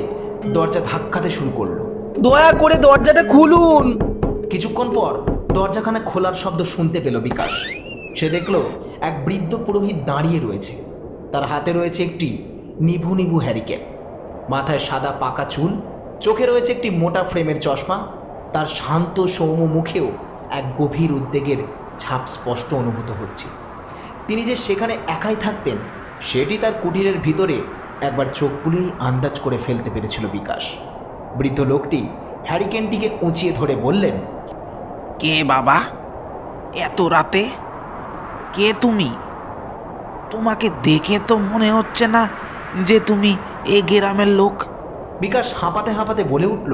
A: দরজা ধাক্কাতে শুরু করলো। দয়া করে দরজাটা খুলুন। কিছুক্ষণ পর দরজাখানা খোলার শব্দ শুনতে পেল বিকাশ। সে দেখল এক বৃদ্ধ পুরোহিত দাঁড়িয়ে রয়েছে। তার হাতে রয়েছে একটি নিভু নিভু হ্যারিকেন। মাথায় সাদা পাকা চুল, চোখে রয়েছে একটি মোটা ফ্রেমের চশমা। তার শান্ত সৌম্য মুখেও এক গভীর উদ্বেগের ছাপ স্পষ্ট অনুভূত হচ্ছে। তিনি যে সেখানে একাই থাকতেন সেটি তার কুটিরের ভিতরে একবার চোখ বুলিয়েই আন্দাজ করে ফেলতে পেরেছিল বিকাশ। বৃদ্ধ লোকটি হ্যারিকেনটিকে উঁচিয়ে ধরে বললেন,
F: কে বাবা, এত রাতে? কে তুমি? তোমাকে দেখে তো মনে হচ্ছে না যে তুমি এ গ্রামের লোক।
A: বিকাশ হাঁপাতে হাঁপাতে বলে উঠল,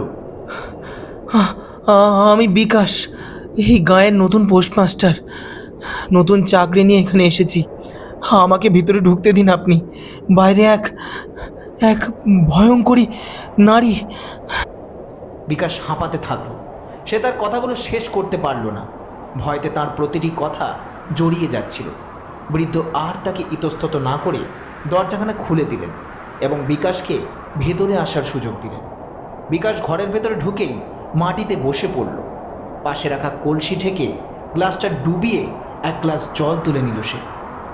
A: আমি বিকাশ, এই গাঁয়ের নতুন পোস্টমাস্টার। নতুন চাকরি নিয়ে এখানে এসেছি। আমাকে ভিতরে ঢুকতে দিন আপনি। বাইরে এক ভয়ঙ্করী নারী। বিকাশ হাঁপাতে থাকলো। সে তার কথাগুলো শেষ করতে পারল না। ভয়তে তার প্রতিটি কথা জড়িয়ে যাচ্ছিল। বৃদ্ধ আর তাকে ইতস্তত না করে দরজাখানা খুলে দিলেন এবং বিকাশকে ভেতরে আসার সুযোগ দিলেন। বিকাশ ঘরের ভেতরে ঢুকেই মাটিতে বসে পড়ল। পাশে রাখা কলসি থেকে গ্লাসটা ডুবিয়ে এক গ্লাস জল তুলে নিল সে।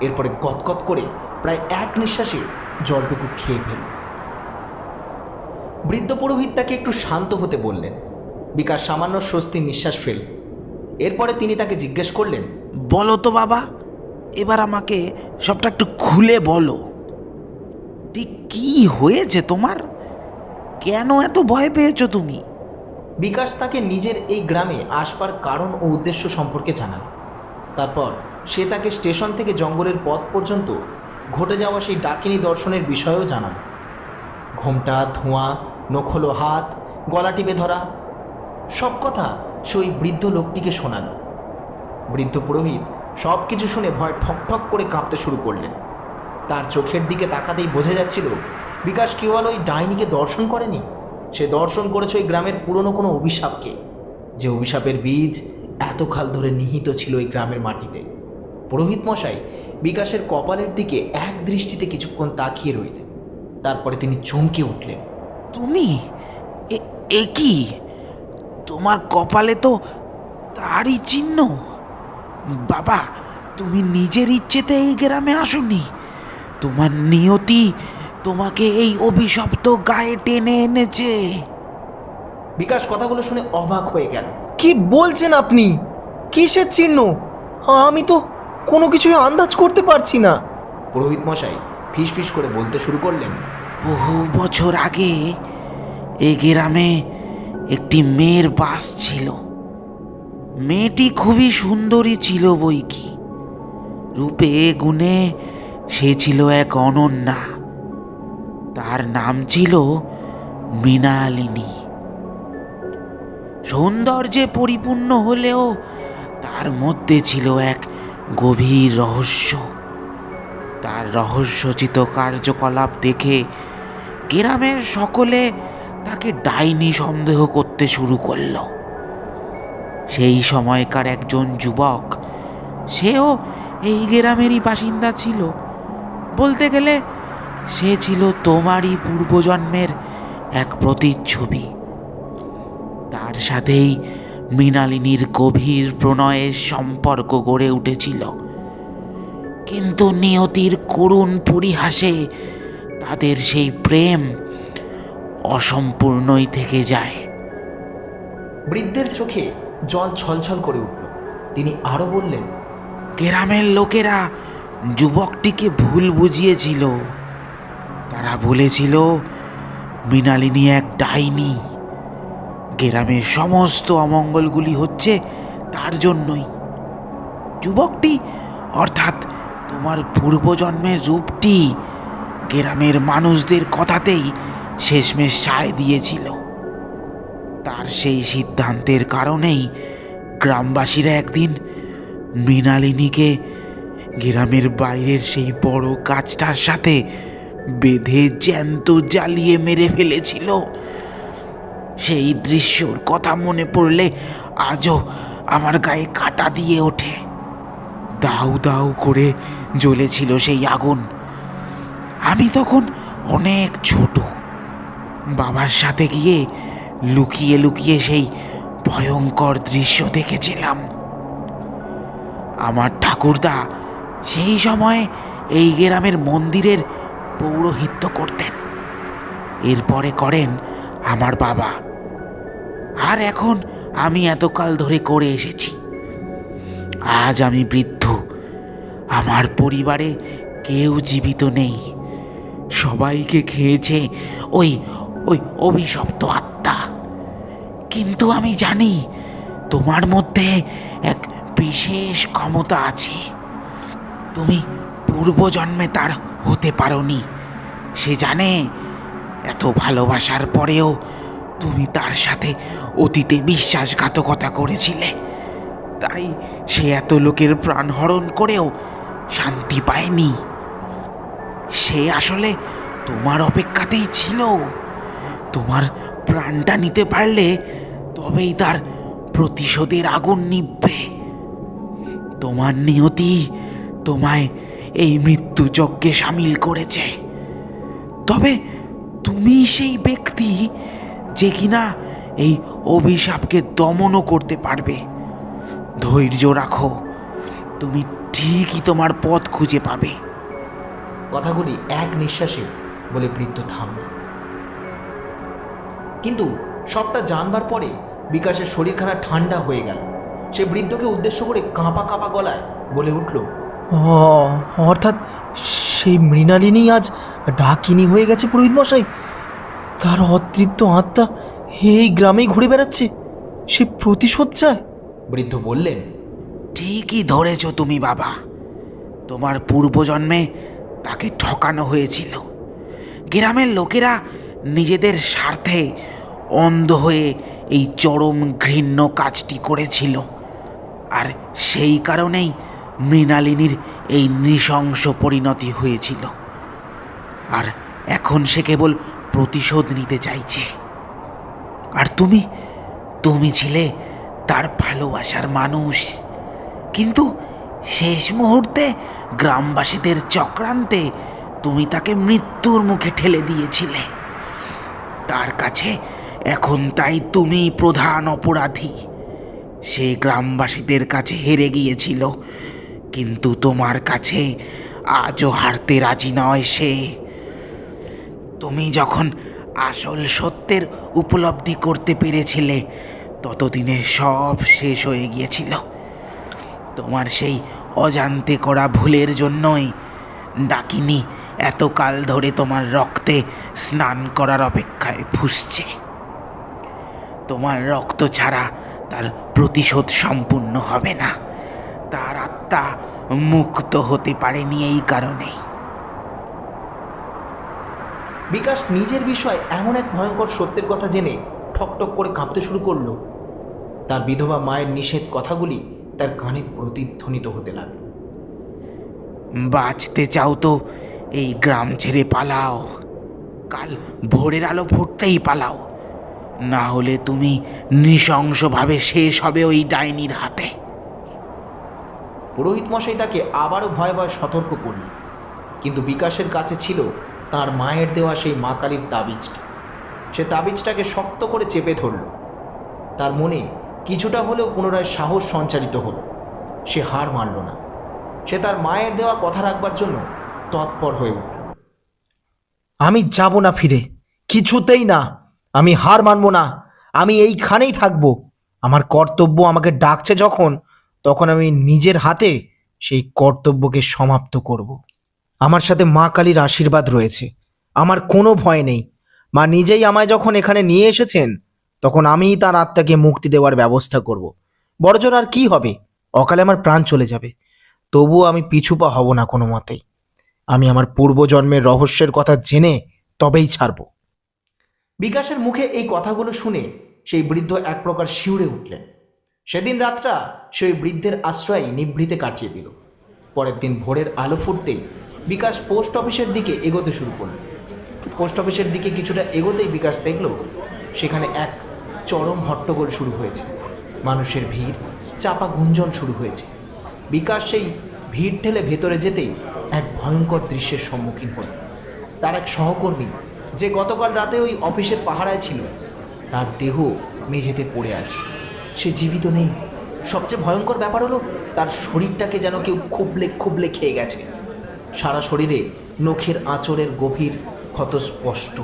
A: এরপরে গতগত করে প্রায় এক নিঃশ্বাসে জলটুকু খেয়ে ফেলল। বৃদ্ধ পুরোহিত তাকে একটু শান্ত হতে বললেন। বিকাশ সামান্য স্বস্তির নিঃশ্বাস ফেলল। এরপরে তিনি তাকে জিজ্ঞেস করলেন,
F: বলো তো বাবা, এবার আমাকে সবটা একটু খুলে বলো। ঠিক কি হয়েছে তোমার? কেন এত ভয় পেয়েছো তুমি?
A: বিকাশ তাকে নিজের এই গ্রামে আসবার কারণ ও উদ্দেশ্য সম্পর্কে জানাল। তারপর সে তাকে স্টেশন থেকে জঙ্গলের পথ পর্যন্ত ঘটে যাওয়া সেই ডাকিনী দর্শনের বিষয়েও জানাল। ঘোমটা, ধোঁয়া, নখলো হাত, গলা টিপে ধরা, সব কথা সে ওই বৃদ্ধ লোকটিকে শোনাল। বৃদ্ধ পুরোহিত সব কিছু শুনে ভয় ঠকঠক করে কাঁপতে শুরু করলেন। তার চোখের দিকে তাকাতেই বোঝা যাচ্ছিল বিকাশ কেবল ওই ডাইনিকে দর্শন করেনি, সে দর্শন করেছে ওই গ্রামের পুরনো কোনো অভিশাপকে, যে অভিশাপের বীজ এতকাল ধরে নিহিত ছিল এই গ্রামের মাটিতে। পুরোহিত মশাই বিকাশের কপালের দিকে এক দৃষ্টিতে কিছুক্ষণ তাকিয়ে রইলেন, তারপরে তিনি চমকে উঠলেন।
F: তুমি এ কি? তোমার কপালে তো তারই চিহ্ন। বাবা, তুমি নিজের ইচ্ছেতে এই গ্রামে আসোনি, তোমার নিয়তি তোমাকে এই অভিশপ্ত গায়ে টেনে এনেছে।
A: বিকাশ কথাগুলো শুনে অবাক হয়ে গেল।
C: কি বলছেন আপনি? কিসের চিহ্ন? আমি তো কোনো কিছুই আন্দাজ করতে পারছি না।
A: পুরোহিত মশাই ফিসফিস করে বলতে শুরু করলেন।
F: বহু বছর আগে এই গ্রামে একটি মেয়ের বাস ছিল। মেয়েটি খুবই সুন্দরী ছিল বই কি, রূপে গুণে সে ছিল এক অনন্যা। তার নাম ছিল মৃণালিনী। সৌন্দর্যে পরিপূর্ণ হলেও তার মধ্যে ছিল এক গভীর রহস্য। তার রহস্যচিত কার্যকলাপ দেখে গ্রামের সকলে তাকে ডাইনি সন্দেহ করতে শুরু করল। সেই সময়কার একজন যুবক, সেও এই গ্রামেরই বাসিন্দা ছিল। বলতে গেলে সে ছিল তোমারই পূর্বজন্মের এক প্রতিচ্ছবি। তার সাথেই মৃণালিনীর গভীর প্রণয়ের সম্পর্ক গড়ে উঠেছিল, কিন্তু নিয়তির করুণ পরিহাসে তাদের সেই প্রেম অসম্পূর্ণই থেকে যায়।
A: বৃদ্ধের চোখে জল ছলছল করে উঠল। তিনি আরও বললেন,
F: গ্রামের লোকেরা যুবকটিকে ভুল বুঝিয়েছিল। তারা বলেছিল মৃণালিনী এক ডাইনি। গ্রামের সমস্ত অমঙ্গলগুলি হচ্ছে তার জন্যই। যুবকটি অর্থাৎ তোমার পূর্বজন্মের রূপটি গ্রামের মানুষদের কথাতেই শেষমেশ সায় দিয়েছিল। তার সেই সিদ্ধান্তের কারণেই গ্রামবাসীরা একদিন মৃণালিনীকে গ্রামের বাইরের সেই বড় গাছটার সাথে বেঁধে জ্যান্ত জ্বালিয়ে মেরে ফেলেছিল। সেই দৃশ্যর কথা মনে পড়লে আজও আমার গায়ে কাঁটা দিয়ে ওঠে। দাউ দাউ করে জ্বলেছিল সেই আগুন। আমি তখন অনেক ছোট। বাবার সাথে গিয়ে লুকিয়ে লুকিয়ে সেই ভয়ঙ্কর দৃশ্য দেখেছিলাম। আমার ঠাকুরদা সেই সময় এই গ্রামের মন্দিরের পৌরোহিত্য করতেন। এরপরে করেন আমার বাবা, আর এখন আমি এতকাল ধরে করে এসেছি। আজ আমি বৃদ্ধ, আমার পরিবারে কেউ জীবিত নেই। সবাইকে খেয়েছে ওই ওই অভিশপ্ত আত্মা। কিন্তু আমি জানি তোমার মধ্যে এক বিশেষ ক্ষমতা আছে। তুমি পূর্বজন্মে তার হতে পারোনি। সে জানে এত ভালোবাসার পরেও তুমি তার সাথে অতীতে বিশ্বাসঘাতকতা করেছিলে, তাই সে এত লোকের প্রাণ হরণ করেও শান্তি পায়নি। সে আসলে তোমার অপেক্ষাতেই ছিল। তোমার প্রাণটা নিতে পারলে তবেই তার প্রতিশোধের আগুন নিভবে। তোমার নিয়তি তোমায় এই মৃত্যুযজ্ঞে সামিল করেছে। তবে তুমি সেই ব্যক্তি যে কিনা এই অভিশাপকে দমনও করতে পারবে। ধৈর্য রাখো, তুমি ঠিকই তোমার পথ খুঁজে পাবে।
A: কথাগুলি এক নিঃশ্বাসে বলে বৃদ্ধ থামলেন। কিন্তু সবটা জানবার পরে বিকাশের শরীরখানা ঠান্ডা হয়ে গেল। সে বৃদ্ধকে উদ্দেশ্য করে কাঁপা কাঁপা গলায় বলে উঠল,
C: অর্থাৎ সেই মৃণালিনী আজ ডাকিনী হয়ে গেছে পুরোহিত মশাই। তার অতৃপ্ত আত্মা এই গ্রামেই ঘুরে বেড়াচ্ছে, সে প্রতিশোধ চায়।
A: বৃদ্ধ বললেন,
F: ঠিকই ধরেছ তুমি বাবা। তোমার পূর্বজন্মে তাকে ঠকানো হয়েছিল। গ্রামের লোকেরা নিজেদের স্বার্থে অন্ধ হয়ে এই চরম ঘৃণ্য কাজটি করেছিল। আর সেই কারণেই মৃণালিনীর এই নৃশংস পরিণতি হয়েছিল, আর এখন সে কেবল প্রতিশোধ নিতে চাইছে। আর তুমি তুমি ছিলে তার ভালোবাসার মানুষ, কিন্তু শেষ মুহূর্তে গ্রামবাসীদের চক্রান্তে তুমি তাকে মৃত্যুর মুখে ঠেলে দিয়েছিলে। তার কাছে এখন তাই তুমি প্রধান অপরাধী। সে গ্রামবাসীদের কাছে হেরে গিয়েছিল, কিন্তু তোমার কাছে আজও হারতে রাজি নয় সে। তুমি যখন আসল সত্যের উপলব্ধি করতে পেরেছিলে, ততদিনে সব শেষ হয়ে গিয়েছিল। তোমার সেই অজান্তে করা ভুলের জন্যই ডাকিনী এতকাল ধরে তোমার রক্তে স্নান করার অপেক্ষায় ফুঁসছে। তোমার রক্ত ছাড়া তার প্রতিশোধ সম্পূর্ণ হবে না। তার আত্মা মুক্ত হতে পারেনি এই কারণেই।
A: বিকাশ নিজের বিষয় এমন এক ভয়ঙ্কর সত্যের কথা জেনে ঠকঠক করে কাঁপতে শুরু করলো। তার বিধবা মায়ের নিষেধ কথাগুলি তার কানে প্রতিধ্বনিত হতে লাগলো।
F: বাঁচতে চাও তো এই গ্রাম ছেড়ে পালাও, কাল ভোরের আলো ফুটতেই পালাও, না হলে তুমি নৃশংসভাবে শেষ হবে ওই ডাইনির হাতে।
A: পুরোহিত মশাই তাকে আবারও ভয়ে ভয়ে সতর্ক করল, কিন্তু বিকাশের কাছে ছিল তার মায়ের দেওয়া সেই মা কালীর তাবিজটি। সে তাবিজটাকে শক্ত করে চেপে ধরল। তার মনে কিছুটা হলেও পুনরায় সাহস সঞ্চারিত হলো। সে হার মানল না। সে তার মায়ের দেওয়া কথা রাখবার জন্য তৎপর হয়ে উঠল।
C: আমি যাব না ফিরে, কিছুতেই না। আমি হার মানব না। আমি এইখানেই থাকব। আমার কর্তব্য আমাকে ডাকছে যখন, তখন আমি নিজের হাতে সেই কর্তব্যকে সমাপ্ত করব। আমার সাথে মা কালীর আশীর্বাদ রয়েছে। আমার কোনো ভয় নেই। মা নিজেই আমায় যখন এখানে নিয়ে এসেছেন, তখন আমিই তার আত্মাকে মুক্তি দেওয়ার ব্যবস্থা করব। বড়জোর আর কি হবে, অকালে আমার প্রাণ চলে যাবে, তবুও আমি পিছুপা হব না কোনো মতেই। আমি আমার পূর্বজন্মের রহস্যের কথা জেনে তবেই ছাড়ব।
A: বিকাশের মুখে এই কথাগুলো শুনে সেই বৃদ্ধ এক প্রকার শিউরে উঠলেন। সেদিন রাতটা সেই বৃদ্ধের আশ্রয়ে নিভৃতে কাটিয়ে দিল। পরের দিন ভোরের আলো ফুটতেই বিকাশ পোস্ট অফিসের দিকে এগোতে শুরু করল। পোস্ট অফিসের দিকে কিছুটা এগোতেই বিকাশ দেখল সেখানে এক চরম হট্টগোল শুরু হয়েছে। মানুষের ভিড়, চাপা গুঞ্জন শুরু হয়েছে। বিকাশ সেই ভিড় ঠেলে ভেতরে যেতেই এক ভয়ঙ্কর দৃশ্যের সম্মুখীন হল। তার এক সহকর্মী, যে গতকাল রাতে ওই অফিসের পাহারায় ছিল, তার দেহ মেঝেতে পড়ে আছে। সে জীবিত নেই। সবচেয়ে ভয়ঙ্কর ব্যাপার হলো তার শরীরটাকে যেন কেউ খুবলে খুবলে খেয়ে গেছে। সারা শরীরে নখের আঁচড়ের গভীর ক্ষত স্পষ্ট।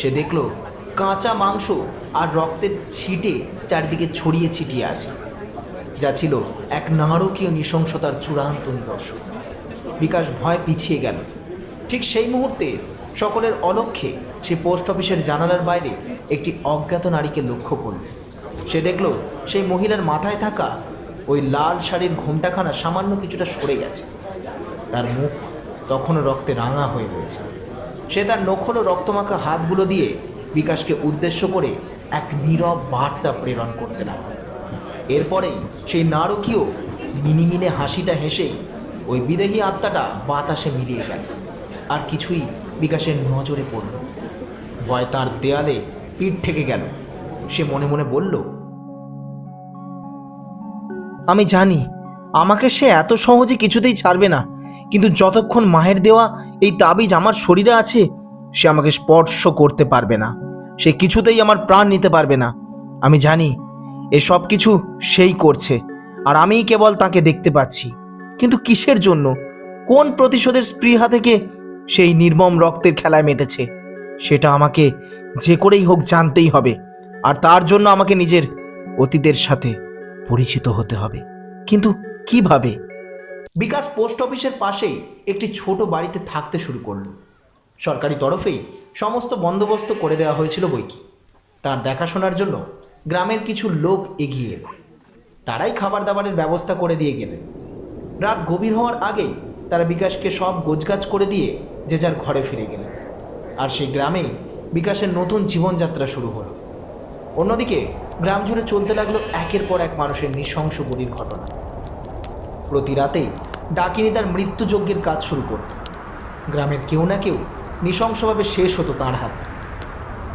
A: সে দেখল কাঁচা মাংস আর রক্তের ছিটে চারিদিকে ছড়িয়ে ছিটিয়ে আছে, যা ছিল এক নারকীয় নৃশংসতার চূড়ান্ত নিদর্শন। বিকাশ ভয় পিছিয়ে গেল। ঠিক সেই মুহূর্তে সকলের অলক্ষ্যে সে পোস্ট অফিসের জানালার বাইরে একটি অজ্ঞাত নারীকে লক্ষ্য করল। সে দেখল সেই মহিলার মাথায় থাকা ওই লাল শাড়ির ঘোমটাখানা সামান্য কিছুটা সরে গেছে। তার মুখ তখনও রক্তে রাঙা হয়ে রয়েছে। সে তার নখল রক্তমাখা হাতগুলো দিয়ে বিকাশকে উদ্দেশ্য করে এক নীরব বার্তা প্রেরণ করতে লাগল। এরপরেই সেই নারকীয় মিনিমিনে হাসিটা হেসেই ওই বিদেহী আত্মাটা বাতাসে মিলিয়ে গেল। আর কিছুই বিকাশের নজরে পড়ল। ভয় তার দেয়ালে পিঠ থেকে গেল। সে মনে মনে বলল,
C: আমি জানি আমাকে সে এত সহজে কিছুতেই ছাড়বে না, কিন্তু যতক্ষণ মায়ের দেওয়া এই তাবিজ আমার শরীরে আছে, সে আমাকে স্পর্শ করতে পারবে না। সে কিছুতেই আমার প্রাণ নিতে পারবে না। আমি জানি এসব কিছু সেই করছে, আর আমিই কেবল তাকে দেখতে পাচ্ছি। কিন্তু কিসের জন্য? কোন প্রতিশোধের স্পৃহা থেকে সেই নির্মম রক্তের খেলায় মেতেছে? সেটা আমাকে যে করেই হোক জানতেই হবে, আর তার জন্য আমাকে নিজের অতীতের সাথে পরিচিত হতে হবে। কিন্তু কিভাবে?
A: বিকাশ পোস্ট অফিসের পাশেই একটি ছোট বাড়িতে থাকতে শুরু করল। সরকারি তরফেই সমস্ত বন্দোবস্ত করে দেওয়া হয়েছিল বৈকি। তার দেখাশোনার জন্য গ্রামের কিছু লোক এগিয়ে এলো। তারাই খাবার দাবারের ব্যবস্থা করে দিয়ে গেলেন। রাত গভীর হওয়ার আগেই তারা বিকাশকে সব গোছগাছ করে দিয়ে যে যার ঘরে ফিরে গেলেন। আর সেই গ্রামেই বিকাশের নতুন জীবনযাত্রা শুরু হলো। অন্যদিকে গ্রাম জুড়ে চলতে লাগলো একের পর এক মানুষের নৃশংস বলির ঘটনা। প্রতি রাতে ডাকিনী তার মৃত্যুযজ্ঞের কাজ শুরু করত। গ্রামের কেউ না কেউ নৃশংসভাবে শেষ হতো তার হাতে।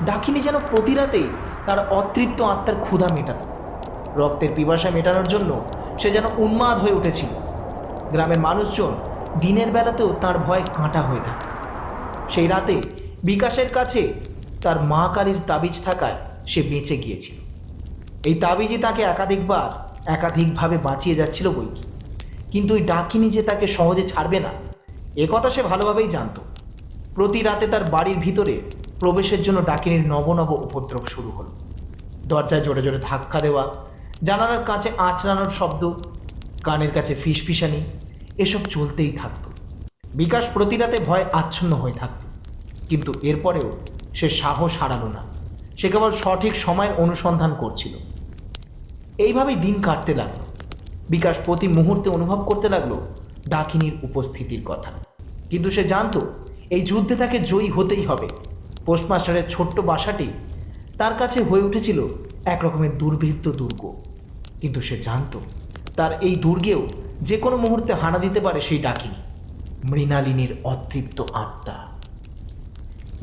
A: ডাকিনী যেন প্রতি রাতেই তার অতৃপ্ত আত্মার ক্ষুধা মেটাত। রক্তের পিপাসা মেটানোর জন্য সে যেন উন্মাদ হয়ে উঠেছিল। গ্রামের মানুষজন দিনের বেলাতেও তার ভয়ে কাঁটা হয়ে থাকত। সেই রাতে বিকাশের কাছে তার মা কালীর তাবিজ থাকায় সে বেঁচে গিয়েছিল। এই তাবিজই তাকে একাধিকভাবে বাঁচিয়ে যাচ্ছিল বৈকি। কিন্তু ওই ডাকিনী যে তাকে সহজে ছাড়বে না এ কথা সে ভালোভাবেই জানত। প্রতি রাতে তার বাড়ির ভিতরে প্রবেশের জন্য ডাকিনীর নব উপদ্রব শুরু হলো। দরজায় জোরে জোরে ধাক্কা দেওয়া, জানালার কাছে আঁচড়ানোর শব্দ, কানের কাছে ফিসফিসানি, এসব চলতেই থাকতো। বিকাশ প্রতি রাতে ভয় আচ্ছন্ন হয়ে থাকত, কিন্তু এরপরেও সে সাহস হারালো না। সে কেবল সঠিক সময়ের অনুসন্ধান করছিল। এইভাবেই দিন কাটতে লাগলো। বিকাশ প্রতি মুহূর্তে অনুভব করতে লাগলো ডাকিনীর উপস্থিতির কথা। কিন্তু সে জানতো এই যুদ্ধে তাকে জয়ী হতেই হবে। পোস্টমাস্টারের ছোট্ট বাসাটি তার কাছে হয়ে উঠেছিল এক রকমের দুর্ভেদ্য দুর্গ। কিন্তু সে জানতো তার এই দুর্গেও যে কোনো মুহূর্তে হানা দিতে পারে সেই ডাকিনী, মৃণালিনীর অতৃপ্ত আত্মা।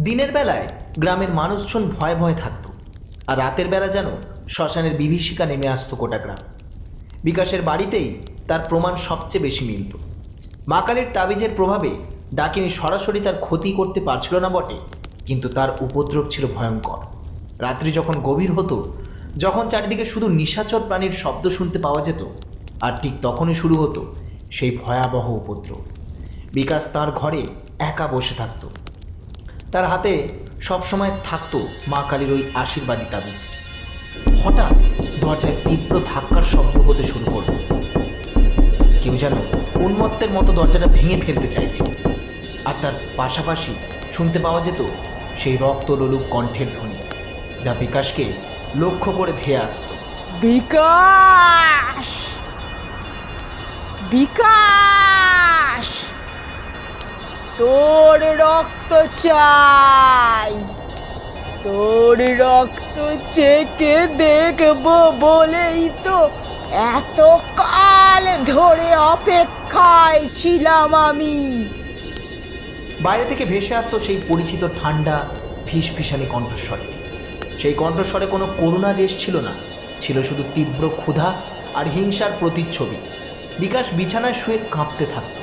A: দিনের বেলায় গ্রামের মানুষজন ভয়ে ভয়ে থাকত, আর রাতের বেলা যেন শ্মশানের বিভীষিকা নেমে আসতো গোটা গ্রাম। বিকাশের বাড়িতেই তার প্রমাণ সবচেয়ে বেশি মিলত। মা কালীর তাবিজের প্রভাবে ডাকিনী সরাসরি তার ক্ষতি করতে পারছিল না বটে, কিন্তু তার উপদ্রব ছিল ভয়ঙ্কর। রাত্রি যখন গভীর হতো, যখন চারিদিকে শুধু নিশাচর প্রাণীর শব্দ শুনতে পাওয়া যেত, আর ঠিক তখনই শুরু হতো সেই ভয়াবহ উপদ্রব। বিকাশ তার ঘরে একা বসে থাকত। তার হাতে সবসময় থাকতো মা কালীর ওই আশীর্বাদী তাবিজটি। হঠাৎ দরজায় তীব্র ধাক্কার শব্দ হতে শুরু করল। কেউ যেন উন্মত্তের মতো দরজাটা ভেঙে ফেলতে চাইছে, আর তার পাশাপাশি শুনতে পাওয়া যেত সেই রক্তলোলুপ কণ্ঠের ধ্বনি, যা বিকাশকে লক্ষ্য করে ধেয়ে আসত।
G: বিকাশ, বিকাশ, তোর রক্ত চাই, তোর রক্ত চেকে দেখবো বলেই তো এতকাল ধরে অপেক্ষায় ছিলাম আমি।
A: বাইরে থেকে ভেসে আসতো সেই পরিচিত ঠান্ডা ফিসফিসানি কণ্ঠস্বরটি। সেই কণ্ঠস্বরে কোনো করুণা রেশ ছিল না, ছিল শুধু তীব্র ক্ষুধা আর হিংসার প্রতিচ্ছবি। বিকাশ বিছানায় শুয়ে কাঁপতে থাকত।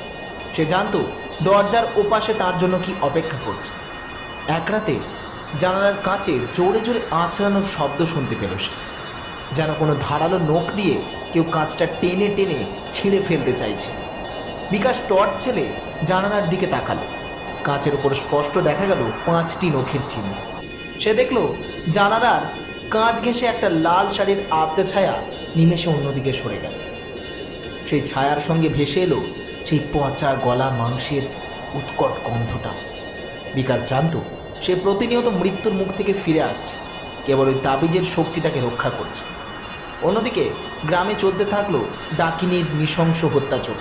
A: সে জানতো দরজার ওপাশে তার জন্য কি অপেক্ষা করছে। এক রাতে জানালার কাছে জোরে জোরে আঁচড়ানোর শব্দ শুনতে পেল সে, যেন কোনো ধারালো নখ দিয়ে কেউ কাঁচটা টেনে টেনে ছিঁড়ে ফেলতে চাইছে। বিকাশ টর্চ ছেলে জানালার দিকে তাকালো। কাঁচের ওপর স্পষ্ট দেখা গেল 5টি নখের চিহ্ন। সে দেখল জানালার কাঁচ ঘেঁষে একটা লাল শাড়ির আবজা ছায়া নিমেষে অন্যদিকে সরে গেল। সেই ছায়ার সঙ্গে ভেসে এলো সেই পচা গলা মাংসের উৎকট গন্ধটা। বিকাশ জানত সে প্রতিনিয়ত মৃত্যুর মুখ থেকে ফিরে আসছে, কেবল ওই তাবিজের শক্তি তাকে রক্ষা করছে। অন্যদিকে গ্রামে চলতে থাকলো ডাকিনীর নৃশংস হত্যাযজ্ঞ।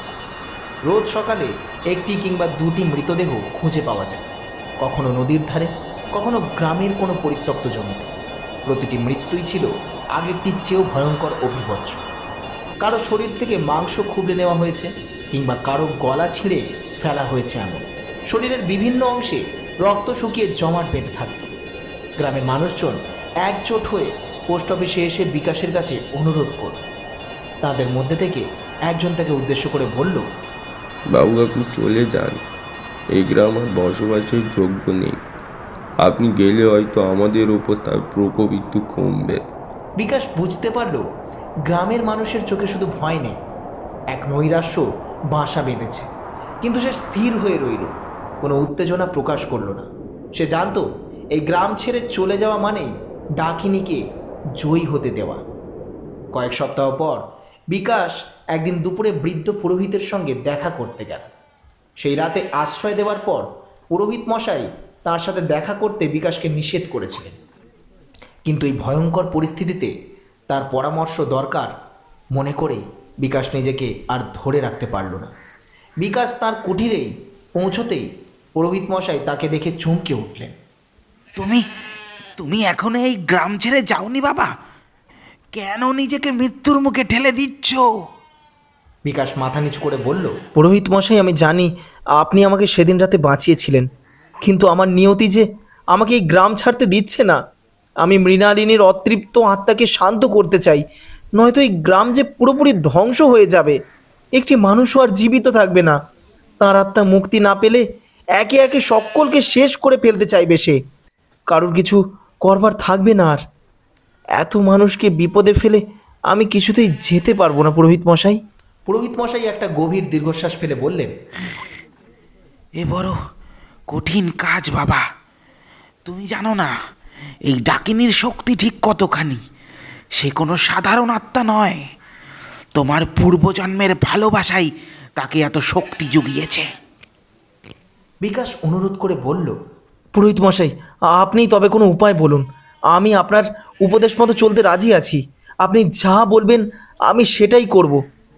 A: রোজ সকালে 1টি কিংবা 2টি মৃতদেহ খুঁজে পাওয়া যায়, কখনো নদীর ধারে, কখনো গ্রামের কোনো পরিত্যক্ত জমিতে। প্রতিটি মৃত্যুই ছিল আগেরটির চেয়েও ভয়ঙ্কর অভিভৎস। কারো শরীর থেকে মাংস খুবলে নেওয়া হয়েছে, কিংবা কারো গলা ছিঁড়ে ফেলা হয়েছে। এমন শরীরের বিভিন্ন অংশে রক্ত শুকিয়ে জমাট বেঁধে থাকত। গ্রামের মানুষজন একজোট হয়ে পোস্ট অফিসে এসে বিকাশের কাছে অনুরোধ করল। তাদের মধ্যে থেকে একজন তাকে উদ্দেশ্য করে বলল,
E: বাবু আপনি চলে যান, এই গ্রাম আর বসবাসের যোগ্য নেই। আপনি গেলে হয়তো আমাদের ওপর তার প্রকোপ একটু কমবে।
A: বিকাশ বুঝতে পারল গ্রামের মানুষের চোখে শুধু ভয় নেই, এক নৈরাশ্য বাসা বেঁধেছে। কিন্তু সে স্থির হয়ে রইল, কোনো উত্তেজনা প্রকাশ করল না। সে জানত এই গ্রাম ছেড়ে চলে যাওয়া মানেই ডাকিনীকে জয়ী হতে দেওয়া। কয়েক সপ্তাহ পর বিকাশ একদিন দুপুরে বৃদ্ধ পুরোহিতের সঙ্গে দেখা করতে গেল। সেই রাতে আশ্রয় দেওয়ার পর পুরোহিত মশাই তার সাথে দেখা করতে বিকাশকে নিষেধ করেছিলেন। কিন্তু এই ভয়ঙ্কর পরিস্থিতিতে তার পরামর্শ দরকার মনে করেই বিকাশ নিজেকে আর ধরে রাখতে পারল না। বিকাশ তার কুঠিরেই পৌঁছতেই পুরোহিত মশাই তাকে দেখে চমকে উঠলেন।
F: তুমি তুমি এখনো এই গ্রাম ছেড়ে যাওনি বাবা? কেন নিজেকে মৃত্যুর মুখে ঠেলে দিচ্ছ?
A: বিকাশ মাথা নিচু করে বলল,
C: পুরোহিত মশাই, আমি জানি আপনি আমাকে সেদিন রাতে বাঁচিয়েছিলেন, কিন্তু আমার নিয়তি যে আমাকে এই গ্রাম ছাড়তে দিচ্ছে না। আমি মৃণালিনীর অতৃপ্ত আত্মাকে শান্ত করতে চাই, নয়তো এই গ্রাম যে পুরোপুরি ধ্বংস হয়ে যাবে। একটি মানুষও আর জীবিত থাকবে না। তার আত্মা মুক্তি না পেলে একে একে সকলকে শেষ করে ফেলতে চাইবে সে। কারোর কিছু করবার থাকবে না আর। এত মানুষকে বিপদে ফেলে আমি কিছুতেই যেতে পারবো না পুরোহিত মশাই।
A: পুরোহিত মশাই একটা গভীর দীর্ঘশ্বাস ফেলে বললেন,
F: এ বড় কঠিন কাজ বাবা। তুমি জানো না এই ডাকিনীর শক্তি ঠিক কতখানি। সে কোনো সাধারণ আত্মা নয়। তোমার পূর্বজন্মের ভালোবাসাই তাকে এত শক্তি জুগিয়েছে।
A: বিকাশ অনুরোধ করে বলল,
C: পুরোহিত মশাই, আপনি তবে কোনো উপায় বলুন। আমি আপনার উপদেশ মতো চলতে রাজি আছি। আপনি যা বলবেন আমি সেটাই করব,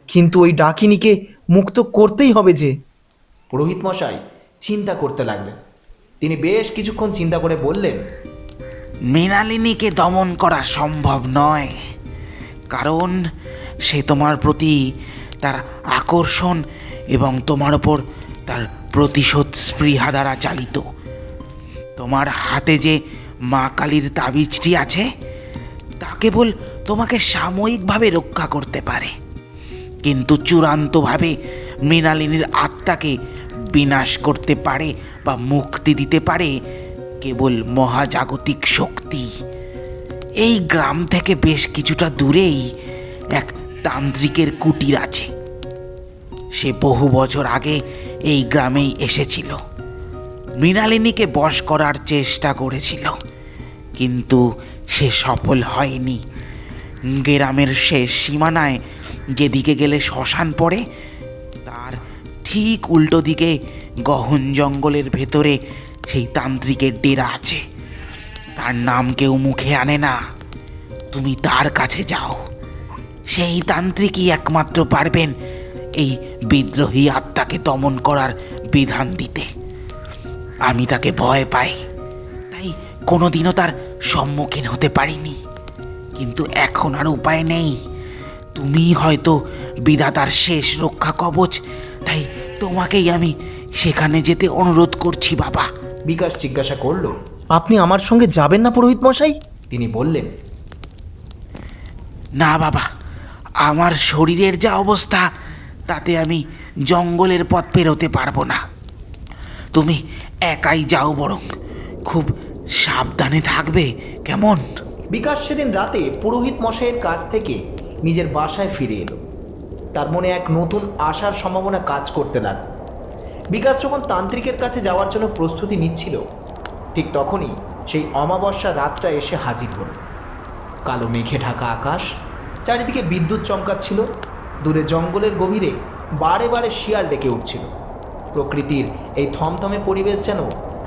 C: কিন্তু ওই ডাকিনীকে মুক্ত করতেই হবে যে।
A: পুরোহিত মশাই চিন্তা করতে লাগলেন। তিনি বেশ কিছুক্ষণ চিন্তা করে বললেন,
F: মৃণালিনীকে দমন করা সম্ভব নয়, কারণ সে তোমার প্রতি তার আকর্ষণ এবং তোমার ওপর তার প্রতিশোধ স্পৃহা দ্বারা চালিত। তোমার হাতে যে মা কালীর তাবিজটি আছে তা কেবল তোমাকে সাময়িকভাবে রক্ষা করতে পারে, কিন্তু চূড়ান্তভাবে মৃণালিনীর আত্মাকে বিনাশ করতে পারে বা মুক্তি দিতে পারে কেবল মহাজাগতিক শক্তি। এই গ্রাম থেকে বেশ কিছুটা দূরেই এক তান্ত্রিকের কুটির আছে। সে বহু বছর আগে এই গ্রামেই এসেছিল। মৃণালিনীকে বশ করার চেষ্টা করেছিল, কিন্তু সে সফল হয়নি। গ্রামের শেষ সীমানায় যেদিকে গেলে শ্মশান পড়ে তার ঠিক উল্টো দিকে গহন জঙ্গলের ভেতরে সেই তান্ত্রিকের ডেরা আছে। তার নাম কেউ মুখে আনে না। তুমি তার কাছে যাও। সেই তান্ত্রিকই একমাত্র পারবেন এই বিদ্রোহী আত্মাকে দমন করার বিধান দিতে। আমি তাকে ভয় পাই, তাই কোনোদিনও তার সম্মুখীন হতে পারিনি, কিন্তু এখন আর উপায় নেই। তুমি হয়তো বিধাতার শেষ রক্ষা কবচ, তাই তোমাকেই আমি সেখানে যেতে অনুরোধ করছি বাবা।
A: বিকাশ জিজ্ঞাসা করল,
C: আপনি আমার সঙ্গে যাবেন না পুরোহিত মশাই?
A: তিনি বললেন,
F: না বাবা, আমার শরীরের যা অবস্থা তাতে আমি জঙ্গলের পথ পেরোতে পারবো না। তুমি একাই যাও, বরং খুব সাবধানে থাকবে, কেমন?
A: বিকাশ সেদিন রাতে পুরোহিত মশাইয়ের কাছ থেকে নিজের বাসায় ফিরে এলো। তার মনে এক নতুন আশার সম্ভাবনা কাজ করতে লাগল। বিকাশ যখন তান্ত্রিকের কাছে যাওয়ার জন্য প্রস্তুতি নিচ্ছিল, ঠিক তখনই সেই অমাবস্যা রাতটা এসে হাজির হল। কালো মেঘে ঢাকা আকাশ, চারিদিকে বিদ্যুৎ চমকাচ্ছিল। দূরে জঙ্গলের গভীরে বারে বারে শিয়াল ডেকে উঠছিল। প্রকৃতির এই থমথমে পরিবেশ যেন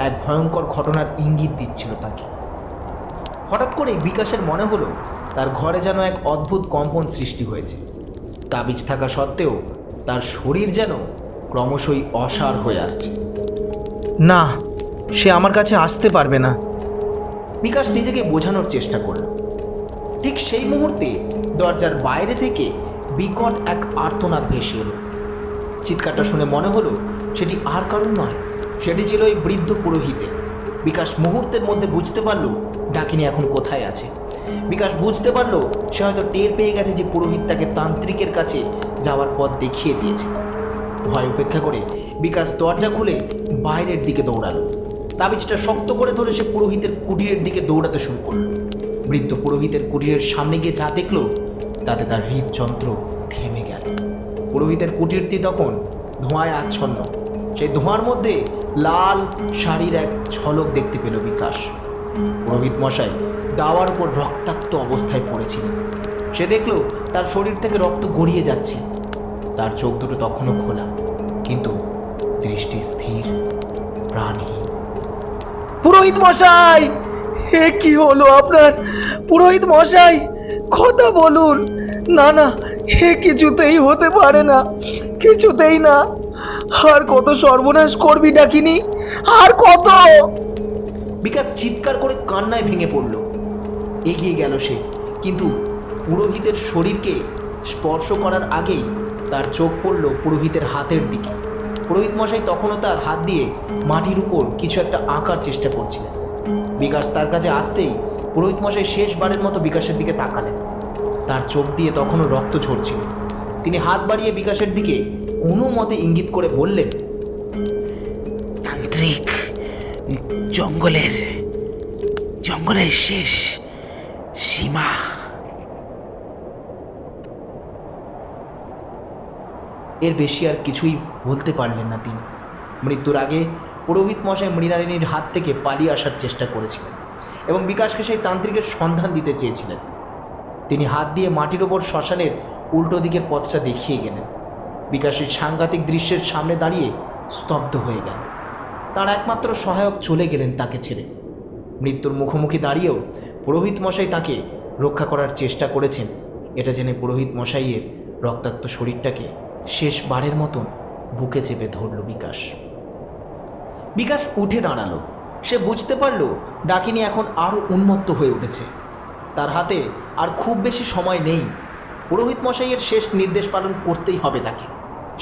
A: এক ভয়ঙ্কর ঘটনার ইঙ্গিত দিচ্ছিল তাকে। হঠাৎ করেই বিকাশের মনে হলো তার ঘরে যেন এক অদ্ভুত কম্পন সৃষ্টি হয়েছে। তাবিজ থাকা সত্ত্বেও তার শরীর যেন ক্রমশই অসাড় হয়ে আসছে।
C: না, সে আমার কাছে আসতে পারবে না।
A: বিকাশ নিজেকে বোঝানোর চেষ্টা করল। ঠিক সেই মুহূর্তে দরজার বাইরে থেকে বিকট এক আর্তনাদ ভেসে এলো। চিৎকারটা শুনে মনে হলো সেটি আর কারণ নয়, সেটি ছিল এই বৃদ্ধ পুরোহিতের। বিকাশ মুহূর্তের মধ্যে বুঝতে পারল ডাকিনী এখন কোথায় আছে। বিকাশ বুঝতে পারল সে হয়তো টের পেয়ে গেছে যে পুরোহিত তাকে তান্ত্রিকের কাছে যাওয়ার পথ দেখিয়ে দিয়েছে। ভয় উপেক্ষা করে বিকাশ দরজা খুলে বাইরের দিকে দৌড়ালো। তাবিজটা শক্ত করে ধরে সে পুরোহিতের কুটিরের দিকে দৌড়াতে শুরু করল। বৃদ্ধ পুরোহিতের কুটিরের সামনে গিয়ে যা দেখল তাতে তার হৃদযন্ত্র থেমে গেল। পুরোহিতের কুটিরটি তখন ধোঁয়ায় আচ্ছন্ন। সেই ধোঁয়ার মধ্যে লাল শাড়ির এক ঝলক দেখতে পেল বিকাশ। পুরোহিত মশাই দাওয়ার উপর রক্তাক্ত অবস্থায় পড়েছিল। সে দেখল তার শরীর থেকে রক্ত গড়িয়ে যাচ্ছে। তার চোখ দুটো তখনও খোলা, কিন্তু দৃষ্টি স্থির, প্রাণহীন।
C: পুরোহিত মশাই, হে কি হলো আপনার? পুরোহিত মশাই, কথা বলুন। না না, হে কিছুতেই হতে পারে না, কিছুতেই না। আর কত সর্বনাশ করবি ডাকিনি, আর কত!
A: বিকাশ চিৎকার করে কান্নায় ভেঙে পড়ল। এগিয়ে গেল সে, কিন্তু পুরোহিতের শরীরকে স্পর্শ করার আগেই তার চোখ পড়ল পুরোহিতের হাতের দিকে। পুরোহিত মশাই তখনও তার হাত দিয়ে মাটির উপর কিছু একটা আঁকার চেষ্টা করছিলেন। বিকাশ তার কাছে আসতেই পুরোহিত মশাই শেষবারের মতো বিকাশের দিকে তাকালেন। তার চোখ দিয়ে তখনও রক্ত ঝরছিল। তিনি হাত বাড়িয়ে বিকাশের দিকে কোনো মতে ইঙ্গিত করে বললেন,
F: তান্ত্রিক, জঙ্গলের জঙ্গলের শেষ সীমা।
A: এর বেশি আর কিছুই বলতে পারলেন না তিনি। মৃত্যুর আগে পুরোহিত মশাই মৃণালিনীর হাত থেকে পালিয়ে আসার চেষ্টা করেছিলেন এবং বিকাশকে সেই তান্ত্রিকের সন্ধান দিতে চেয়েছিলেন। তিনি হাত দিয়ে মাটির ওপর শ্মশানের উল্টো দিকের পথটা দেখিয়ে গেলেন। বিকাশের সাংঘাতিক দৃশ্যের সামনে দাঁড়িয়ে স্তব্ধ হয়ে গেল। তার একমাত্র সহায়ক চলে গেলেন তাকে ছেড়ে। মৃত্যুর মুখোমুখি দাঁড়িয়েও পুরোহিত মশাই তাকে রক্ষা করার চেষ্টা করেছেন, এটা জেনে পুরোহিত মশাইয়ের রক্তাক্ত শরীরটাকে শেষবারের মতন বুকে চেপে ধরল বিকাশ। বিকাশ উঠে দাঁড়ালো। সে বুঝতে পারল ডাকিনী এখন আরও উন্মত্ত হয়ে উঠেছে। তার হাতে আর খুব বেশি সময় নেই। পুরোহিত মশাইয়ের শেষ নির্দেশ পালন করতেই হবে তাকে।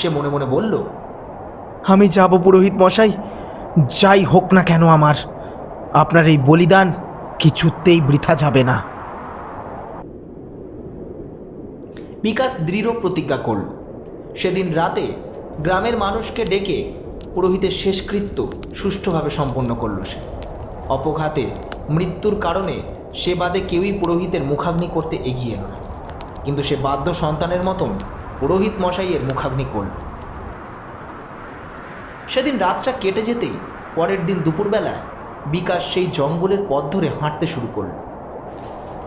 A: সে মনে মনে বলল,
C: আমি যাব পুরোহিত মশাই, যাই হোক না কেন আমার, আপনার এই বলিদান কিছুতেই বৃথা যাবে না।
A: বিকাশ দৃঢ় প্রতিজ্ঞা করল। সেদিন রাতে গ্রামের মানুষকে ডেকে পুরোহিতের শেষকৃত্য সুষ্ঠুভাবে সম্পন্ন করল সে। অপঘাতে মৃত্যুর কারণে সে বাদে কেউই পুরোহিতের মুখাগ্নি করতে এগিয়ে এলো না, কিন্তু সে বাধ্য সন্তানের মতন পুরোহিত মশাইয়ের মুখাগ্নি করল। সেদিন রাতটা কেটে যেতেই পরের দিন দুপুরবেলায় বিকাশ সেই জঙ্গলের পথ ধরে হাঁটতে শুরু করল।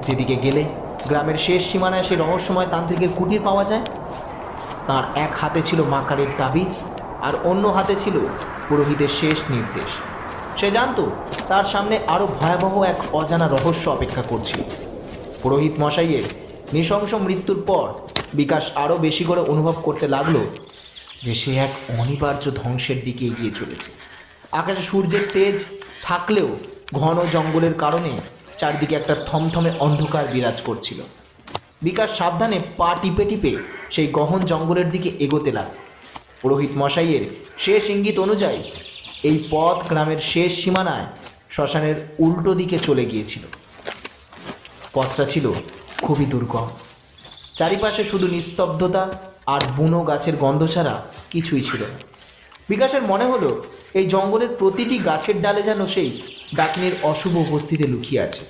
A: যেদিকে গেলে গ্রামের শেষ সীমানায় সে রহস্যময় তান্ত্রিকের কুটির পাওয়া যায়। তার এক হাতে ছিল মাকারের তাবিজ আর অন্য হাতে ছিল পুরোহিতের শেষ নির্দেশ। সে জানত তার সামনে আরও ভয়াবহ এক অজানা রহস্য অপেক্ষা করছিল। পুরোহিত মশাইয়ের নৃশংস মৃত্যুর পর বিকাশ আরও বেশি করে অনুভব করতে লাগলো যে সে এক অনিবার্য ধ্বংসের দিকে এগিয়ে চলেছে। আকাশে সূর্যের তেজ থাকলেও ঘন জঙ্গলের কারণে চারদিকে একটা থমথমে অন্ধকার বিরাজ করছিল। বিকাশ সাবধানে পা টিপে টিপে সেই গহন জঙ্গলের দিকে এগোতে লাগল। পুরোহিত মশাইয়ের শেষ ইঙ্গিত অনুযায়ী এই পথ গ্রামের শেষ সীমানায় শ্মশানের উল্টো দিকে চলে গিয়েছিল। পথটা ছিল খুবই দুর্গম। চারিপাশে শুধু নিস্তব্ধতা আর বুনো গাছের গন্ধ ছাড়া কিছুই ছিল না। বিকাশের মনে হলো এই জঙ্গলের প্রতিটি গাছের ডালে যেন সেই ডাকিনীর অশুভ উপস্থিতি লুকিয়ে আছে।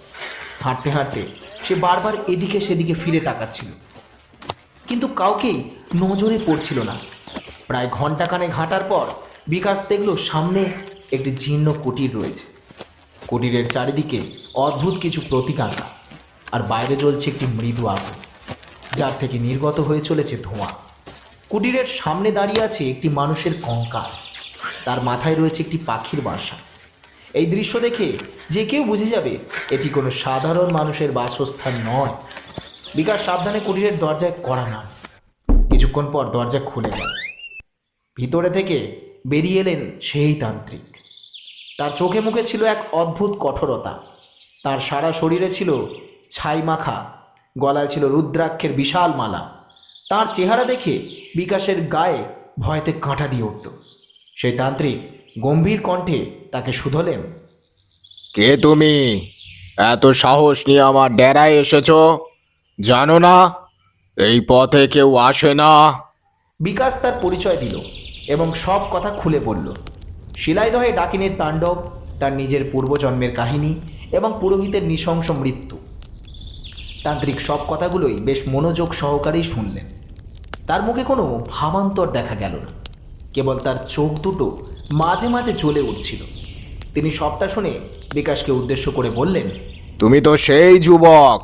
A: হাঁটতে হাঁটতে সে বারবার এদিকে সেদিকে ফিরে তাকাচ্ছিল, কিন্তু কাউকেই নজরে পড়ছিল না। প্রায় ঘণ্টাখানেক হাঁটার পর বিকাশ দেখল সামনে একটি জীর্ণ কুটির রয়েছে। কুটিরের চারিদিকে অদ্ভুত কিছু প্রতীক আঁকা, আর বাইরে জ্বলছে একটি মৃদু আগুন, যার থেকে নির্গত হয়ে চলেছে ধোঁয়া। কুটিরের সামনে দাঁড়িয়ে আছে একটি মানুষের কঙ্কাল, তার মাথায় রয়েছে একটি পাখির বাসা। এই দৃশ্য দেখে যে কেউ বুঝে যাবে এটি কোনো সাধারণ মানুষের বাসস্থান নয়। বিকাশ সাবধানে কুটিরের দরজায় কড়া নাড়ল। কিছুক্ষণ পর দরজা খুলে গেল। ভিতরে থেকে বেরিয়ে এলেন সেই তান্ত্রিক। তার চোখে মুখে ছিল এক অদ্ভুত কঠোরতা। তার সারা শরীরে ছিল ছাই মাখা, গলায় ছিল রুদ্রাক্ষের বিশাল মালা। তার চেহারা দেখে বিকাশের গায়ে ভয়তে কাঁটা দিয়ে উঠল। সেই তান্ত্রিক গম্ভীর কণ্ঠে তাকে শুধলেন,
B: কে তুমি? এত সাহস নিয়ে আমার ডেরায় এসেছো? জানো না এই পথে কেউ আসে না?
A: বিকাশ তার পরিচয় দিল এবং সব কথা খুলে বলল। শিলাইদহে ডাকিনীর তাণ্ডব, তার নিজের পূর্বজন্মের কাহিনী এবং পুরোহিতের নৃশংস মৃত্যু। তান্ত্রিক সব কথাগুলোই বেশ মনোযোগ সহকারেই শুনলেন। তার মুখে কোনো ভাবান্তর দেখা গেল না, কেবল তার চোখ দুটো মাঝে মাঝে জ্বলে উঠছিল। তিনি সবটা শুনে বিকাশকে উদ্দেশ্য করে বললেন,
B: তুমি তো সেই যুবক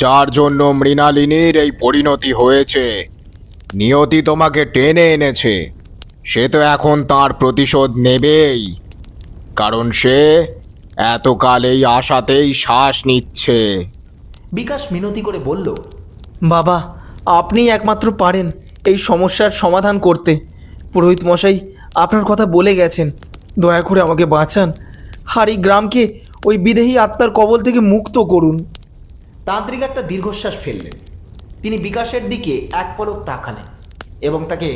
B: যার জন্য মৃণালিনীর এই পরিণতি হয়েছে। নিয়তি তোমাকে টেনে এনেছে, সে তো এখন তার প্রতিশোধ নেবেই, কারণ সে এতকাল এই আশাতেই শ্বাস নিচ্ছে।
A: বিকাশ মিনতি করে বলল,
C: বাবা, আপনিই একমাত্র পারেন এই সমস্যার সমাধান করতে। পুরোহিত মশাই আপনার কথা বলে গেছেন, দয়া করে আমাকে বাঁচান, আর এই গ্রামকে ওই বিদেহী আত্মার কবল থেকে মুক্ত করুন।
A: তান্ত্রিক একটা দীর্ঘশ্বাস ফেললেন। তিনি বিকাশের দিকে এক পলক তাকালেন। এবং তাকে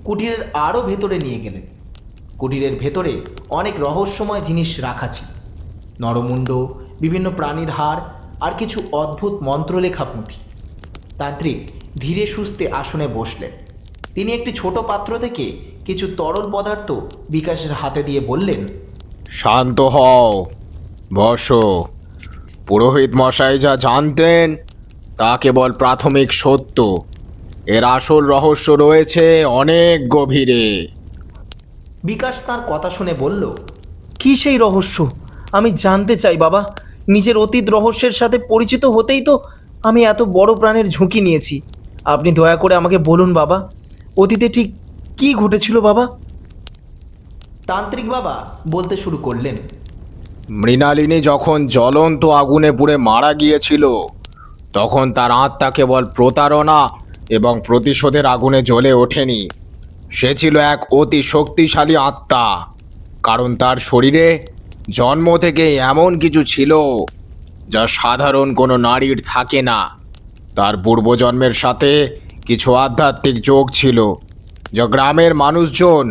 A: কুটিরের আরও ভেতরে নিয়ে গেলেন। কুটিরের ভেতরে অনেক রহস্যময় জিনিস রাখা ছিল, নরমুণ্ড, বিভিন্ন প্রাণীর হাড় আর কিছু অদ্ভুত মন্ত্রলেখা পুঁথি। তান্ত্রিক ধীরে সুস্থে আসনে বসলেন। তিনি একটি ছোট পাত্র থেকে কিছু তরল পদার্থ বিকাশের হাতে দিয়ে বললেন,
B: শান্ত হও, বসো। পুরোহিত মশাই যা জানতেন তা কেবল প্রাথমিক সত্য, এর আসল রহস্য রয়েছে অনেক গভীরে।
A: বিকাশ তার কথা শুনে বলল,
C: কি সেই রহস্য? আমি জানতে চাই বাবা। নিজের অতীত রহস্যের সাথে পরিচিত হতেই তো আমি এত বড় প্রাণের ঝুঁকি নিয়েছি। আপনি দয়া করে আমাকে বলুন বাবা, অতীতে ঠিক কি ঘটেছিল বাবা?
A: তান্ত্রিক বাবা বলতে শুরু করলেন,
B: মৃণালিনী যখন জ্বলন্ত আগুনে পুড়ে মারা গিয়েছিল, তখন তার আত্মা কেবল প্রতারণা এবং প্রতিশোধের আগুনে জ্বলে ওঠেনি। সে ছিল এক অতি শক্তিশালী আত্মা, কারণ তার শরীরে জন্ম থেকে এমন কিছু ছিল যা সাধারণ কোনো নারীর থাকে না। তার পূর্বজন্মের সাথে কিছু আধ্যাত্মিক যোগ ছিল, যা গ্রামের মানুষজন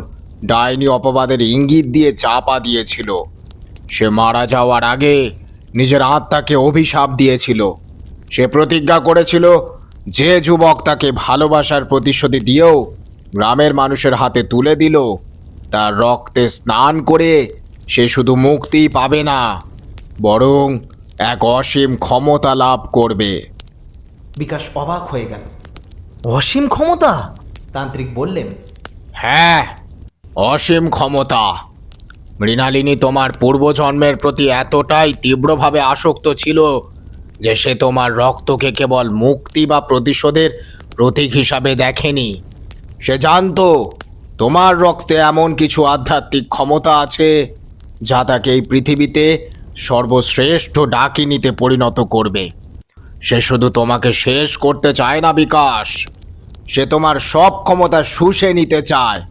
B: ডাইনি অপবাদের ইঙ্গিত দিয়ে চাপা দিয়েছিল। সে মারা যাওয়ার আগে নিজের আত্মাকে অভিশাপ দিয়েছিল। সে প্রতিজ্ঞা করেছিল যে যুবক তাকে ভালোবাসার প্রতিশ্রুতি দিয়েও গ্রামের মানুষের হাতে তুলে দিল, তার রক্তে স্নান করে সে শুধু মুক্তিই পাবে না, বরং এক অসীম ক্ষমতা লাভ করবে।
A: বিকাশ অবাক হয়ে গেল।
C: অসীম ক্ষমতা?
A: তান্ত্রিক বললেন,
B: হ্যাঁ, অসীম ক্ষমতা। মৃণালিনী তোমার পূর্বজন্মের প্রতি এতটাই তীব্রভাবে আসক্ত ছিল যে সে তোমার রক্তকে কেবল মুক্তি বা প্রতিশোধের প্রতীক হিসাবে দেখেনি। সে জানতো তোমার রক্তে এমন কিছু আধ্যাত্মিক ক্ষমতা আছে যা তাকে এই পৃথিবীতে সর্বশ্রেষ্ঠ ডাকিনীতে পরিণত করবে। সে শুধু তোমাকে শেষ করতে চায় না বিকাশ, সে তোমার সব ক্ষমতা শুষে নিতে চায়।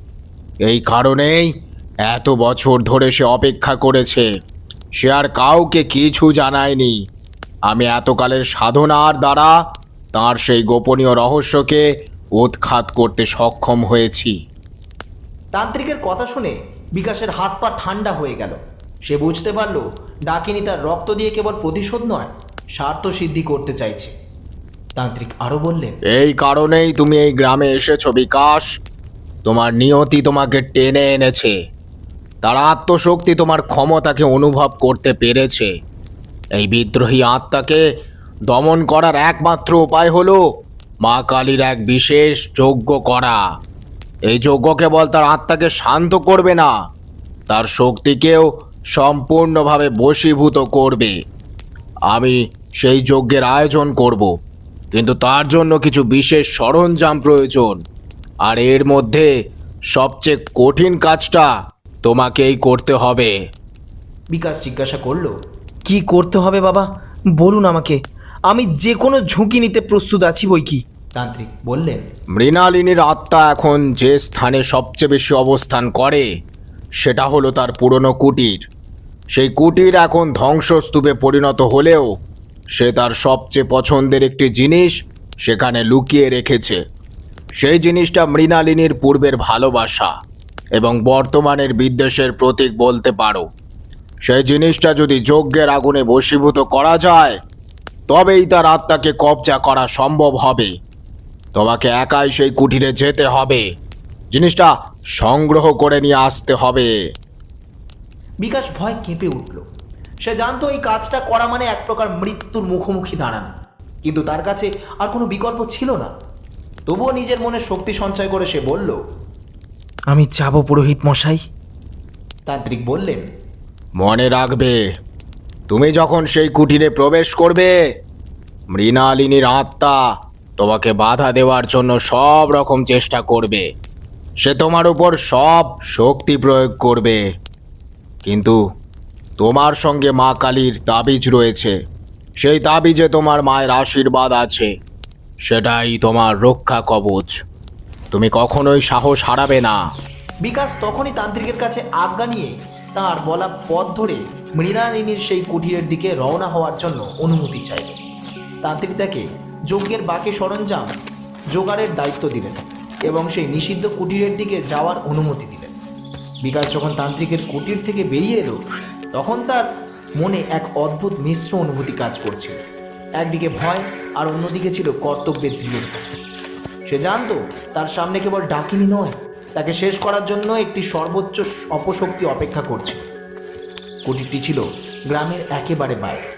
B: এই কারণেই এত বছর ধরে সে অপেক্ষা করেছে। সে আর কাউকে কিছু জানায়নি। আমি এতকালের সাধনার দ্বারা তার সেই গোপনীয় রহস্যকে উৎখাত করতে সক্ষম হয়েছি।
A: তান্ত্রিকের কথা শুনে বিকাশের হাত পা ঠান্ডা হয়ে গেল। সে বুঝতে পারল ডাকিনী তার রক্ত দিয়ে কেবল প্রতিশোধ নয়, স্বার্থ সিদ্ধি করতে চাইছে। তান্ত্রিক আরও বললেন,
B: এই কারণেই তুমি এই গ্রামে এসেছো বিকাশ। তোমার নিয়তি তোমাকে টেনে এনেছে, তার আত্মশক্তি তোমার ক্ষমতাকে অনুভব করতে পেরেছে। এই বিদ্রোহী আত্মাকে দমন করার একমাত্র উপায় হলো মা কালীর এক বিশেষ যজ্ঞ করা। এই যজ্ঞ কেবল তার আত্মাকে শান্ত করবে না, তার শক্তিকেও সম্পূর্ণভাবে বশীভূত করবে। আমি সেই যজ্ঞের আয়োজন করব, কিন্তু তার জন্য কিছু বিশেষ সরঞ্জাম প্রয়োজন, আর এর মধ্যে সবচেয়ে কঠিন কাজটা তোমাকেই করতে হবে।
A: বিকাশ জিজ্ঞাসা করল,
C: কি করতে হবে বাবা? বলুন আমাকে, আমি যে কোনো ঝুঁকি নিতে প্রস্তুত আছি বই কি।
A: তান্ত্রিক বললেন,
B: মৃণালিনীর আত্মা এখন যে স্থানে সবচেয়ে বেশি অবস্থান করে সেটা হলো তার পুরনো কুটির। সেই কুটির এখন ধ্বংসস্তূপে পরিণত হলেও সে তার সবচেয়ে পছন্দের একটি জিনিস সেখানে লুকিয়ে রেখেছে। সেই জিনিসটা মৃণালিনীর পূর্বের ভালোবাসা এবং বর্তমানের বিদ্বেষের প্রতীক বলতে পারো। সেই জিনিসটা যদি যজ্ঞের আগুনে বশীভূত করা যায়, তবেই তার আত্মাকে কবজা করা সম্ভব হবে। তোমাকে একাই সেই কুটিরে যেতে হবে, জিনিসটা সংগ্রহ করে নিয়ে আসতে হবে।
A: বিকাশ ভয় কেঁপে উঠল। সে জানতো এই কাজটা করা মানে এক প্রকার মৃত্যুর মুখোমুখি দাঁড়ানো, কিন্তু তার কাছে আর কোনো বিকল্প ছিল না। তবুও নিজের মনে শক্তি সঞ্চয় করে সে বলল,
C: আমি যাব পুরোহিত মশাই।
A: তান্ত্রিক বললেন,
B: মনে রাখবে, তুমি যখন সেই কুটিরে প্রবেশ করবে, মৃণালিনীর আত্মা তোমাকে বাধা দেওয়ার জন্য সব রকম চেষ্টা করবে। সে তোমার উপর সব শক্তি প্রয়োগ করবে, কিন্তু তোমার সঙ্গে মা কালীর তাবিজ রয়েছে। সেই তাবিজে তোমার মায়ের আশীর্বাদ আছে, সেটাই তোমার রক্ষা কবচ। তুমি কখনোই সাহস হারাবে না।
A: বিকাশ তখনই তান্ত্রিকের কাছে আজ্ঞা নিয়ে তাঁর বলা পথ ধরে মৃণালিনীর সেই কুটিরের দিকে রওনা হওয়ার জন্য অনুমতি চাইল। তান্ত্রিক তাকে যজ্ঞের বাকি সরঞ্জাম জোগাড়ের দায়িত্ব দিলেন। এবং সেই নিষিদ্ধ কুটিরের দিকে যাওয়ার অনুমতি দিলেন। বিকাশ যখন তান্ত্রিকের কুটির থেকে বেরিয়ে এলো তখন তার মনে এক অদ্ভুত মিশ্র অনুভূতি কাজ করছিল। একদিকে ভয় আর অন্যদিকে ছিল কর্তব্যের দৃঢ়তা। সে জানতো তার সামনে কেবল ডাকিনী নয়, তাকে শেষ করার জন্য একটি সর্বোচ্চ অপশক্তি অপেক্ষা করছিল। কুটিরটি ছিল গ্রামের একেবারে বাইরে,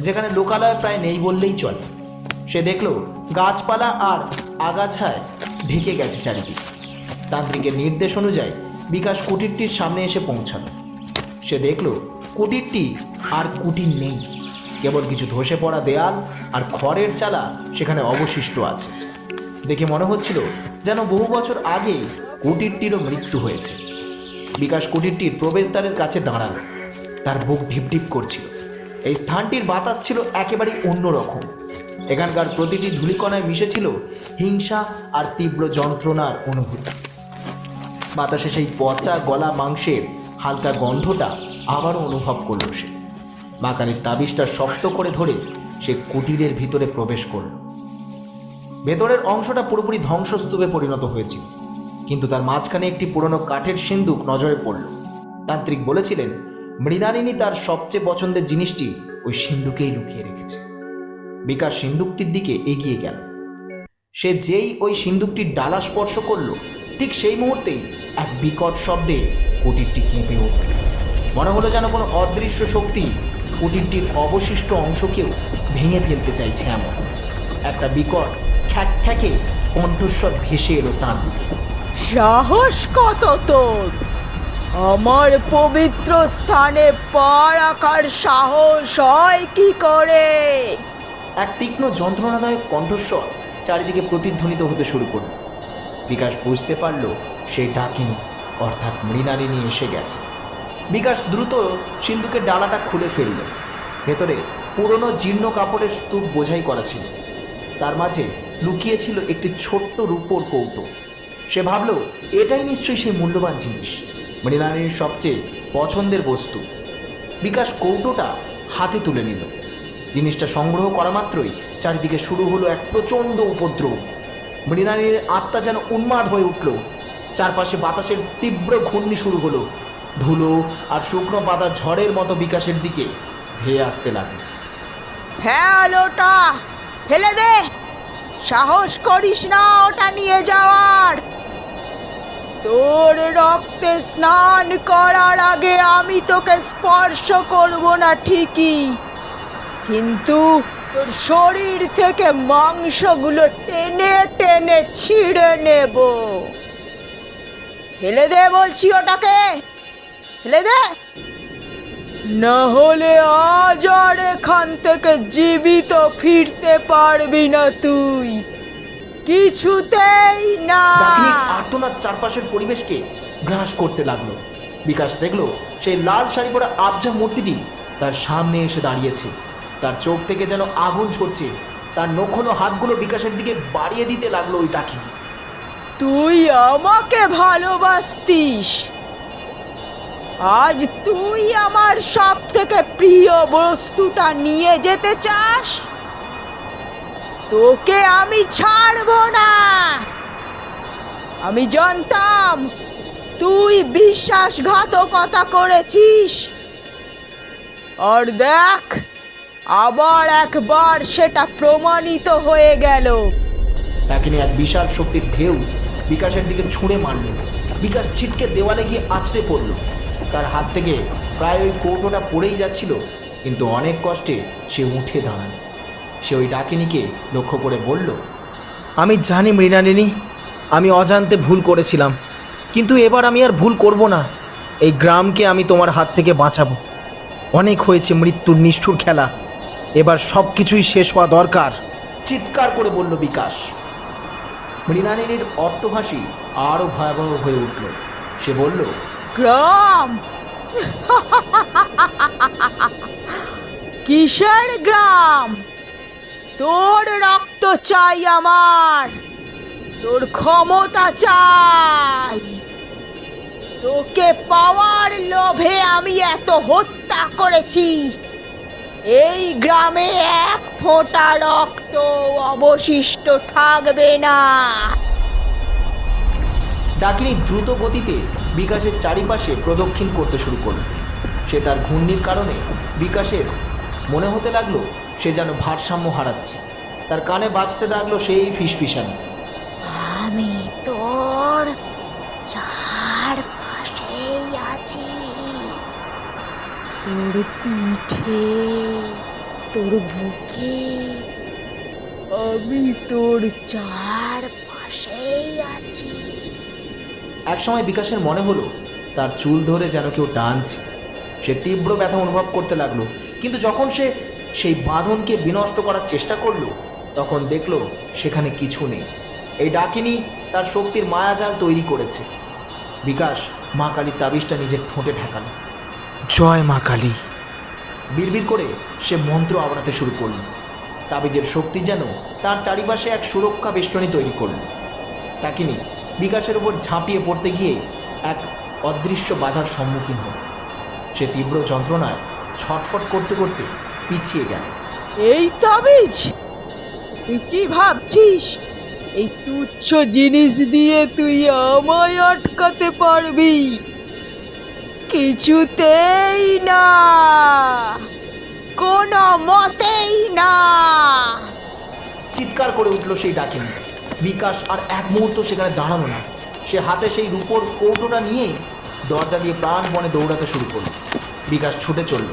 A: যেখানে লোকালয় প্রায় নেই বললেই চলে। সে দেখল গাছপালা আর আগাছায় ঢেকে গেছে চারিদিকে। তান্ত্রিকের নির্দেশ অনুযায়ী বিকাশ কুটিরটির সামনে এসে পৌঁছালো। সে দেখল কুটিরটি আর কুটির নেই, কেবল কিছু ধসে পড়া দেয়াল আর খড়ের চালা সেখানে অবশিষ্ট আছে। দেখে মনে হচ্ছিল যেন বহু বছর আগে কুটিরটিরও মৃত্যু হয়েছে। বিকাশ কুটিরটির প্রবেশদ্বারের কাছে দাঁড়ালো। তার বুক ঢিপঢিপ করছিল। এই স্থানটির বাতাস ছিল একেবারেই অন্যরকম। এখানকার প্রতিটি ধূলিকণায় মিশেছিল হিংসা আর তীব্র যন্ত্রণার অনুভূতি। বাতাসে সেই পচা গলা মাংসের হালকা গন্ধটা আবারও অনুভব করল সে। বাঁকানির তাবিজটা শক্ত করে ধরে সে কুটিরের ভিতরে প্রবেশ করল। ভেতরের অংশটা পুরোপুরি ধ্বংসস্তূপে পরিণত হয়েছিল, কিন্তু তার মাঝখানে একটি পুরনো কাঠের সিন্দুক নজরে পড়ল। তান্ত্রিক বলেছিলেন মৃণালিনী তার সবচেয়ে পছন্দের জিনিসটি ওই সিন্দুকেই লুকিয়ে রেখেছে। বিকাশ সিন্দুকটির দিকে এগিয়ে গেল। সে যেই ওই সিন্দুকটির ডালা স্পর্শ করল, ঠিক সেই মুহূর্তেই এক বিকট শব্দে কুটিরটি কেঁপে উঠল। মনে হলো যেন কোনো অদৃশ্য শক্তি কুটিরটির অবশিষ্ট অংশকেও ভেঙে ফেলতে চাইছে। এমন একটা বিকট ঠ্যাক ঠ্যাকে কণ্ঠস্বর ভেসে এলো তার দিকে।
G: সাহস কত তোর! আমার পবিত্র স্থানে পা রাখার সাহস হয় কি করে?
A: এক তীক্ষ্ণ যন্ত্রণাদায়ক কণ্ঠস্বর চারিদিকে প্রতিধ্বনিত হতে শুরু করল। বিকাশ বুঝতে পারল সেই ডাকিনী অর্থাৎ মৃণালিনী এসে গেছে। বিকাশ দ্রুত সিন্ধুকের ডালাটা খুলে ফেলল। ভেতরে পুরনো জীর্ণ কাপড়ের স্তূপ বোঝাই করা ছিল। তার মাঝে লুকিয়ে ছিল একটি ছোট্ট রূপোর কৌটো। সে ভাবল এটাই নিশ্চয়ই সেই মূল্যবান জিনিস, মৃণালিনীর সবচেয়ে পছন্দের বস্তু। বিকাশ কৌটোটা হাতে তুলে নিল। জিনিসটা সংগ্রহ করা মাত্রই চারিদিকে শুরু হলো এক প্রচণ্ড উপদ্রব। মৃণালিনীর আত্মা যেন উন্মাদ হয়ে উঠল। চারপাশে বাতাসের তীব্র ঘূর্ণি শুরু হলো। ধুলো আর শুকনো পাতা ঝড়ের মতো বিকাশের দিকে ধেয়ে আসতে লাগলো।
G: ফেল ওটা, ফেলে দে! সাহস করিস না ওটা নিয়ে যাওয়ার। তোর রক্তে স্নান করার আগে আমি তোকে স্পর্শ করব না ঠিকই, কিন্তু তোর শরীর থেকে মাংসগুলো টেনে টেনে ছিঁড়ে নেব। ফেলে দে বলছি ওটাকে, ফেলে দে, না হলে আজ আর এখান থেকে জীবিত ফিরতে পারবি না তুই, কিছুতেই না।
A: ডাকিনীর আর্তনাদ চারপাশের পরিবেশকে গ্রাস করতে লাগলো। বিকাশ দেখলো সেই লাল শাড়ি পরা আবজা মূর্তিটি তার সামনে এসে দাঁড়িয়েছে। তার চোখ থেকে যেন আগুন ঝরছে। তার নখনো হাতগুলো বিকাশের দিকে বাড়িয়ে দিতে লাগলো ওই ডাকিনী।
G: তুই আমাকে ভালোবাসতিস, আজ তুই আমার সব থেকে প্রিয় বস্তুটা নিয়ে যেতে চাস? তোকে আমি ছাড়বো না। আমি জানতাম তুই বিশ্বাসঘাতকতা করেছিস, আর দেখ আবার একবার সেটা প্রমাণিত হয়ে গেল।
A: ডাকিনী এক বিশাল শক্তির ঢেউ বিকাশের দিকে ছুঁড়ে মারল। বিকাশ ছিটকে দেওয়ালে গিয়ে আছড়ে পড়ল। তার হাত থেকে প্রায় ওই কৌটোটা পড়েই যাচ্ছিল, কিন্তু অনেক কষ্টে সে উঠে দাঁড়াল। সে ওই ডাকিনীকে লক্ষ্য করে বলল,
C: আমি জানি মৃণালিনী, আমি অজান্তে ভুল করেছিলাম, কিন্তু এবার আমি আর ভুল করব না। এই গ্রামকে আমি তোমার হাত থেকে বাঁচাবো। অনেক হয়েছে মৃত্যুর নিষ্ঠুর খেলা, এবার সব কিছুই শেষ হওয়া দরকার।
A: চিৎকার করে বলল বিকাশ। মৃণালিনীর অট্টহাসি আরও ভয়াবহ হয়ে উঠল। সে বলল,
G: গ্রাম? কিসের গ্রাম? তোর রক্ত চাই আমার, তোর ক্ষমতা চাই। তোকে পাওয়ার লোভে আমি এত হত্যা করেছি। এই গ্রামে এক ফোঁটা রক্ত অবশিষ্ট থাকবে না।
A: ডাকিনী দ্রুত গতিতে বিকাশের চারিপাশে প্রদক্ষিণ করতে শুরু করল। সে তার ঘূর্ণির কারণে বিকাশের মনে হতে লাগলো সে যেন ভারসাম্য হারাচ্ছে। তার কানে বাজতে লাগলো সেই ফিসফিসানি।
G: আমি তোর চারপাশেই আছি, তোর পিঠে, তোর বুকে, আমি তোর চারপাশেই আছি।
A: একসময় বিকাশের মনে হলো তার চুল ধরে যেন কেউ টানছে। সে তীব্র ব্যথা অনুভব করতে লাগলো, কিন্তু যখন সে সেই বাঁধনকে বিনষ্ট করার চেষ্টা করলো তখন দেখলো সেখানে কিছু নেই। এই ডাকিনী তার শক্তির মায়াজাল তৈরি করেছে। বিকাশ মা কালীর তাবিজটা নিজের ঠোঁটে ঠেকালো।
C: জয় মা কালী।
A: বিড়বিড় করে সে মন্ত্র আওড়াতে শুরু করলো। তাবিজের শক্তি যেন তার চারিপাশে এক সুরক্ষা বেষ্টনী তৈরি করল। ডাকিনী বিকাশের উপর ঝাঁপিয়ে পড়তে গিয়ে এক অদৃশ্য বাধার সম্মুখীন হল। সে তীব্র যন্ত্রণায় ছটফট করতে করতে পিছিয়ে গেল।
G: এই তাবিজ, তুই কি ভাবছিস এই তুচ্ছ জিনিস দিয়ে তুই আমায় আটকাতে পারবি? কিছুতেই না, কোনো মতেই না।
A: চিৎকার করে উঠল সেই ডাকিনী। বিকাশ আর এক মুহূর্ত সেখানে দাঁড়ানো না। সে হাতে সেই রূপোর কৌটোটা নিয়েই দরজা দিয়ে প্রাণপণে দৌড়াতে শুরু করল। বিকাশ ছুটে চলল,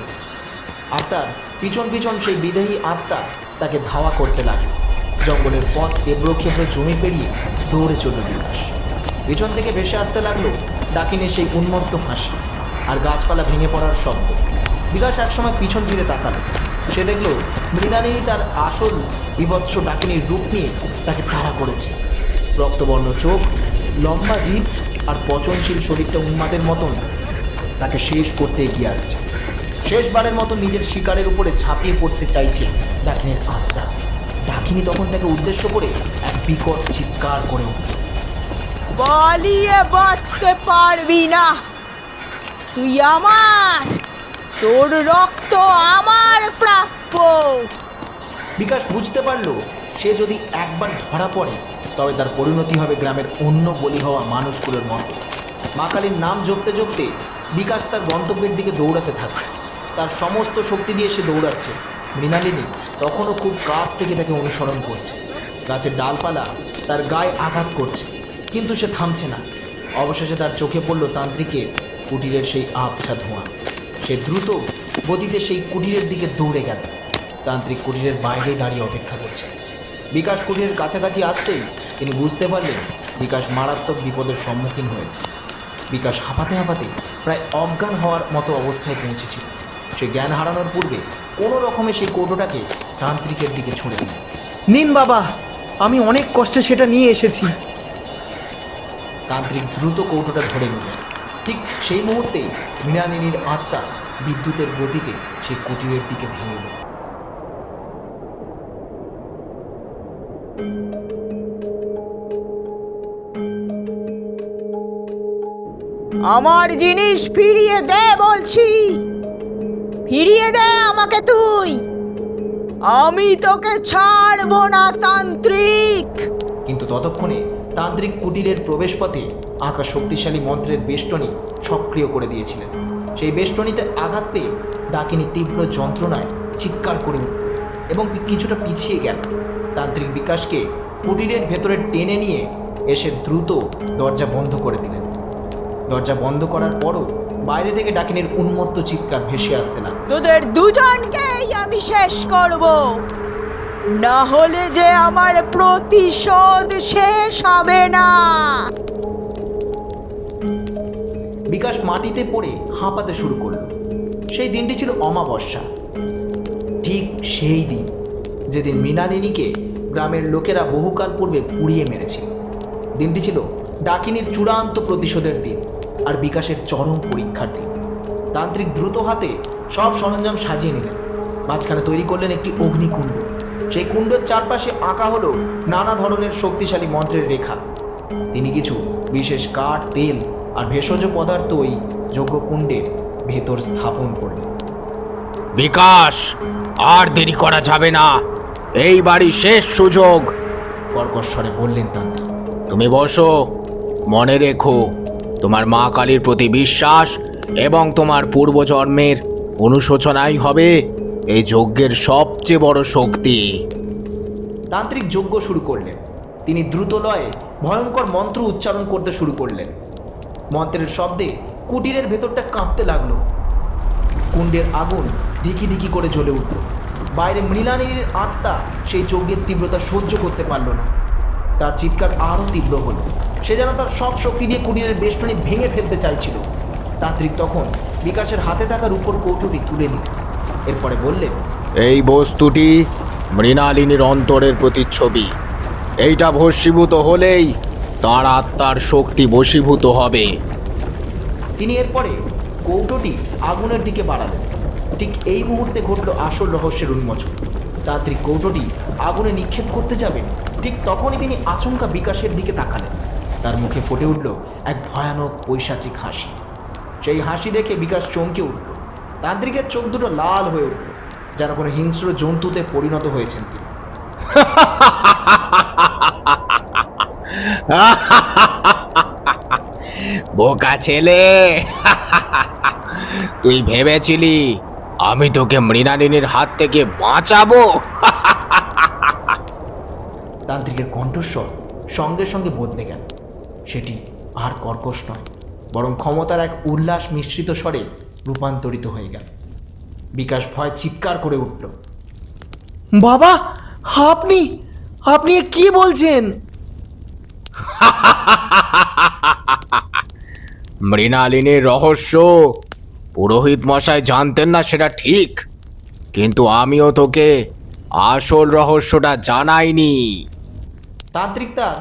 A: আর তার পিছন পিছন সেই বিদেহী আত্মা তাকে ধাওয়া করতে লাগলো। জঙ্গলের পথ এবড়ো খেবড়ো জমি পেরিয়ে দৌড়ে চলল বিকাশ। পিছন থেকে ভেসে আসতে লাগলো ডাকিনীর সেই উন্মত্ত হাসি আর গাছপালা ভেঙে পড়ার শব্দ। বিকাশ একসময় পিছন ফিরে তাকালো। সে দেখল মৃণালিনী তার আসল বিভৎস ডাকিনীর রূপ নিয়ে তাকে তাড়া করেছে। রক্তবর্ণ চোখ, লম্বা জিভ আর পচনশীল শরীরটা উন্মাদের মতন তাকে শেষ করতে এগিয়ে আসছে। শেষবারের মতো নিজের শিকারের উপরে ঝাঁপিয়ে পড়তে চাইছে ডাকিনীর আত্মা। ডাকিনী তখন তাকে উদ্দেশ্য করে এক বিকট চিৎকার করে উঠল।
G: পালিয়ে বাঁচতে পারবি না, তুই আমার, তোর রক্ত আমার প্রাপ্য।
A: বিকাশ বুঝতে পারল সে যদি একবার ধরা পড়ে তবে তার পরিণতি হবে গ্রামের অন্য বলি হওয়া মানুষগুলোর মতো। মা কালীর নাম জপতে জপতে বিকাশ তার গন্তব্যের দিকে দৌড়াতে থাকে। তার সমস্ত শক্তি দিয়ে সে দৌড়াচ্ছে। মৃণালিনী তখনও খুব কাছ থেকে তাকে অনুসরণ করছে। গাছের ডালপালা তার গায়ে আঘাত করছে, কিন্তু সে থামছে না। অবশেষে তার চোখে পড়ল তান্ত্রিকের কুটিরের সেই আবছা ধোঁয়া। সে দ্রুত গতিতে সেই কুটিরের দিকে দৌড়ে গেল। তান্ত্রিক কুটিরের বাইরেই দাঁড়িয়ে অপেক্ষা করছে। বিকাশ কুটিরের কাছাকাছি আসতেই তিনি বুঝতে পারলেন বিকাশ মারাত্মক বিপদের সম্মুখীন হয়েছে। বিকাশ হাঁপাতে হাঁপাতে প্রায় অজ্ঞান হওয়ার মতো অবস্থায় পৌঁছেছিল। সে জ্ঞান হারানোর পূর্বে কোনো রকমে সেই কৌটোটাকে তান্ত্রিকের দিকে ছুঁড়ে দিল।
C: নিন বাবা, আমি অনেক কষ্টে সেটা নিয়ে এসেছি।
A: তান্ত্রিক দ্রুত কৌটোটা ধরে নিল। ঠিক সেই মুহূর্তেই মৃণালিনীর আত্মা বিদ্যুতের গতিতে সেই কুটিরের দিকে ধেয়ে এলো।
G: আমার জিনিস ফিরিয়ে দে বলছি, ফিরিয়ে দে আমাকে তুই, আমি তোকে ছাড়বো না তান্ত্রিক।
A: কিন্তু ততক্ষণে তান্ত্রিক কুটিরের প্রবেশপথে আঁকা শক্তিশালী মন্ত্রের বেষ্টনী সক্রিয় করে দিয়েছিলেন। সেই বেষ্টনীতে আঘাত পেয়ে ডাকিনী তীব্র যন্ত্রণায় চিৎকার করে উঠল এবং কিছুটা পিছিয়ে গেল। তান্ত্রিক বিকাশকে কুটিরের ভেতরে টেনে নিয়ে এসে দ্রুত দরজা বন্ধ করে দিলেন। দরজা বন্ধ করার পরও বাইরে থেকে ডাকিনীর উন্মত্ত চিৎকার ভেসে আসতে লাগল।
G: তোদের দুজনকেই আমি শেষ করব, না হলে যে আমার প্রতিশোধ শেষ হবে না।
A: বিকাশ মাটিতে পড়ে হাঁপাতে শুরু করল। সেই দিনটি ছিল অমাবস্যা, ঠিক সেই দিন যেদিন মৃণালিনীকে গ্রামের লোকেরা বহুকাল পূর্বে পুড়িয়ে মেরেছিল। দিনটি ছিল ডাকিনীর চূড়ান্ত প্রতিশোধের দিন আর বিকাশের চরম পরীক্ষার দিন। তান্ত্রিক দ্রুত হাতে সব সরঞ্জাম সাজিয়ে নিলেন। মাঝখানে তৈরি করলেন একটি অগ্নিকুণ্ড। সেই কুণ্ডের চারপাশে আঁকা হলো নানা ধরনের শক্তিশালী মন্ত্রের রেখা। তিনি কিছু বিশেষ কাঠ, তেল আর ভেষজ পদার্থ ওই যজ্ঞকুণ্ডের ভেতর স্থাপন করলেন।
B: বিকাশ, আর দেরি করা যাবে না, এই বাড়ি শেষ সুযোগ,
A: কর্কশ্বরে বললেন তান্ত্রিক।
B: তুমি বসো, মনে রেখো, তোমার মা কালীর প্রতি বিশ্বাস এবং তোমার পূর্বজন্মের অনুশোচনাই হবে এই যজ্ঞের সবচেয়ে বড় শক্তি।
A: তান্ত্রিক যজ্ঞ শুরু করলেন। তিনি দ্রুত লয়ে ভয়ঙ্কর মন্ত্র উচ্চারণ করতে শুরু করলেন। মন্ত্রের শব্দে কুটিরের ভেতরটা কাঁপতে লাগলো। কুণ্ডের আগুন ধিকি ধিকি করে জ্বলে উঠল। বাইরে মৃণালিনীর আত্মা সেই যজ্ঞের তীব্রতা সহ্য করতে পারল না। তার চিৎকার আরও তীব্র হলো। সে যেন তার সব শক্তি দিয়ে কুটিরের বেষ্টনী ভেঙে ফেলতে চাইছিল। তান্ত্রিক তখন বিকাশের হাতে থাকা রূপোর কৌটোটি তুলে নিলেন। এরপরে বললেন,
B: এই বস্তুটি মৃণালিনীর অন্তরের প্রতিচ্ছবি। এইটা ভস্মীভূত হলেই তার আত্মার শক্তি বশীভূত হবে।
A: তিনি এরপরে কৌটোটি আগুনের দিকে বাড়ালেন। ঠিক এই মুহূর্তে ঘটল আসল রহস্যের উন্মোচন। তান্ত্রিক কৌটোটি আগুনে নিক্ষেপ করতে যাবেন, ঠিক তখনই তিনি আচমকা বিকাশের দিকে তাকালেন। তার মুখে ফুটে উঠল এক ভয়ানক পৈশাচিক হাসি। সেই হাসি দেখে বিকাশ চমকে উঠল। তান্ত্রিকের চোখ দুটো লাল হয়ে উঠল, যেন কোনো হিংস্র জন্তুতে পরিণত হয়েছেন তিনি।
B: বোকা ছেলে, তুই ভেবেছিলি আমি তোকে মৃণালিনীর হাত থেকে বাঁচাবো?
A: তান্ত্রিকের কণ্ঠস্বর সঙ্গে সঙ্গে বদলে গেল। সেটি আর কর্কশ নয়, বরং ক্ষমতার এক উল্লাস মিশ্রিত স্বরে রূপান্তরিত হয়ে গেল। বিকাশ ভয় চিৎকার করে উঠল।
C: বাবা, আপনি আপনি এ কি বলছেন?
B: মৃণালিনীর রহস্য পুরোহিত মশাই জানতেন না সেটা ঠিক, কিন্তু আমিও তোকে আসল রহস্যটা জানাইনি।
A: তান্ত্রিক তার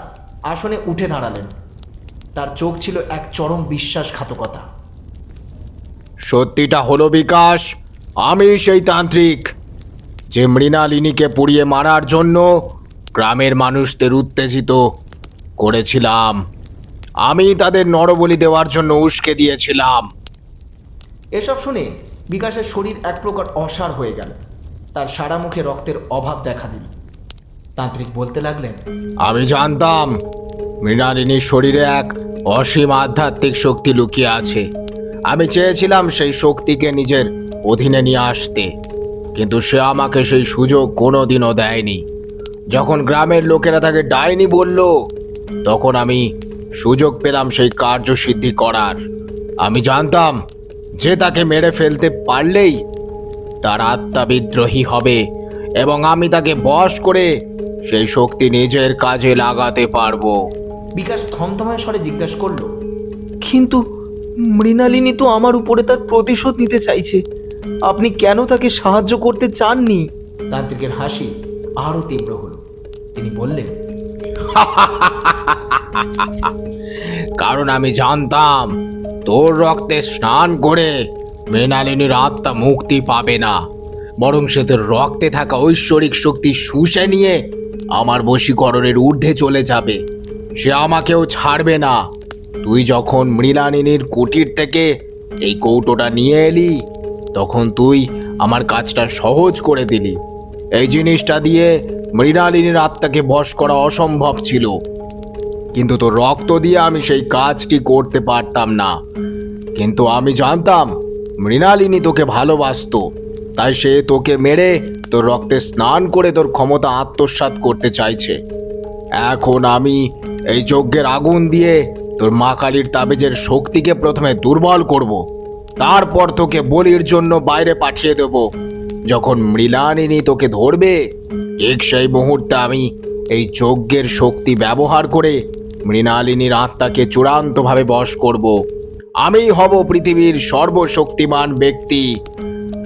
A: আসনে উঠে দাঁড়ালেন। তার চোখ ছিল এক চরম বিশ্বাসঘাতকতা।
B: সত্যিটা হলো বিকাশ, আমি সেই তান্ত্রিক যে মৃণালিনীকে পুড়িয়ে মারার জন্য গ্রামের মানুষদের উত্তেজিত করেছিলাম। আমি তাদের নরবলি দেওয়ার জন্য উস্কে দিয়েছিলাম।
A: এসব শুনে বিকাশের শরীর এক প্রকার অসাড় হয়ে গেল। তার সারা মুখে রক্তের অভাব দেখা দিল। তান্ত্রিক বলতে লাগলেন,
B: আমি জানতাম মৃণালিনীর শরীরে এক অসীম আধ্যাত্মিক শক্তি লুকিয়ে আছে। আমি চেয়েছিলাম সেই শক্তিকে নিজের অধীনে নিয়ে আসতে, কিন্তু সে আমাকে সেই সুযোগ কোনোদিনও দেয়নি। যখন গ্রামের লোকেরা তাকে ডাইনি বলল, তখন আমি সুযোগ পেলাম সেই কার্যসিদ্ধি করার। আমি জানতাম যে তাকে মেরে ফেলতে পারলেই তার আত্মা বিদ্রোহী হবে এবং আমি তাকে বশ করে সেই শক্তি নিজের কাজে লাগাতে পারবো।
A: বিকাশ থমথমে স্বরে জিজ্ঞাসা করল,
C: কিন্তু মৃণালিনী তো আমার উপরে তার প্রতিশোধ নিতে চাইছে। আপনি কেন তাকে সাহায্য করতে চাননি?
A: তান্ত্রিকের হাসি আরও তীব্র হলো। তিনি বললেন,
B: কারণ আমি জানতাম তোর রক্তে স্নান করে মৃণালিনীর আত্মা মুক্তি পাবে না, বরং সে তোর রক্তে থাকা ঐশ্বরিক শক্তি শুষে নিয়ে আমার বশীকরণের ঊর্ধ্বে চলে যাবে। সে আমাকেও ছাড়বে না। তুই যখন মৃণালিনীর কুটির থেকে এই কৌটোটা নিয়ে এলি, তখন তুই আমার কাজটা সহজ করে দিলি। এই জিনিসটা দিয়ে মৃণালিনীর আত্মাকে বশ করা অসম্ভব ছিল, কিন্তু তোর রক্ত দিয়ে আমি সেই কাজটি করতে পারতাম না। কিন্তু আমি জানতাম মৃণালিনী তোকে ভালোবাসতো, তাই সে তোকে মেরে তোর রক্তে স্নান করে তোর ক্ষমতা আত্মসাৎ করতে চাইছে। এখন আমি এই যজ্ঞের আগুন দিয়ে তোর মা কালীর তাবিজের শক্তিকে প্রথমে দুর্বল করব, তারপর তোকে বলির জন্য বাইরে পাঠিয়ে দেব। যখন মৃণালিনী তোকে ধরবে, ঠিক সেই মুহূর্তে আমি এই যজ্ঞের শক্তি ব্যবহার করে মৃণালিনীর আত্মাকে চূড়ান্তভাবে বশ করব। আমিই হব পৃথিবীর সর্বশক্তিমান ব্যক্তি,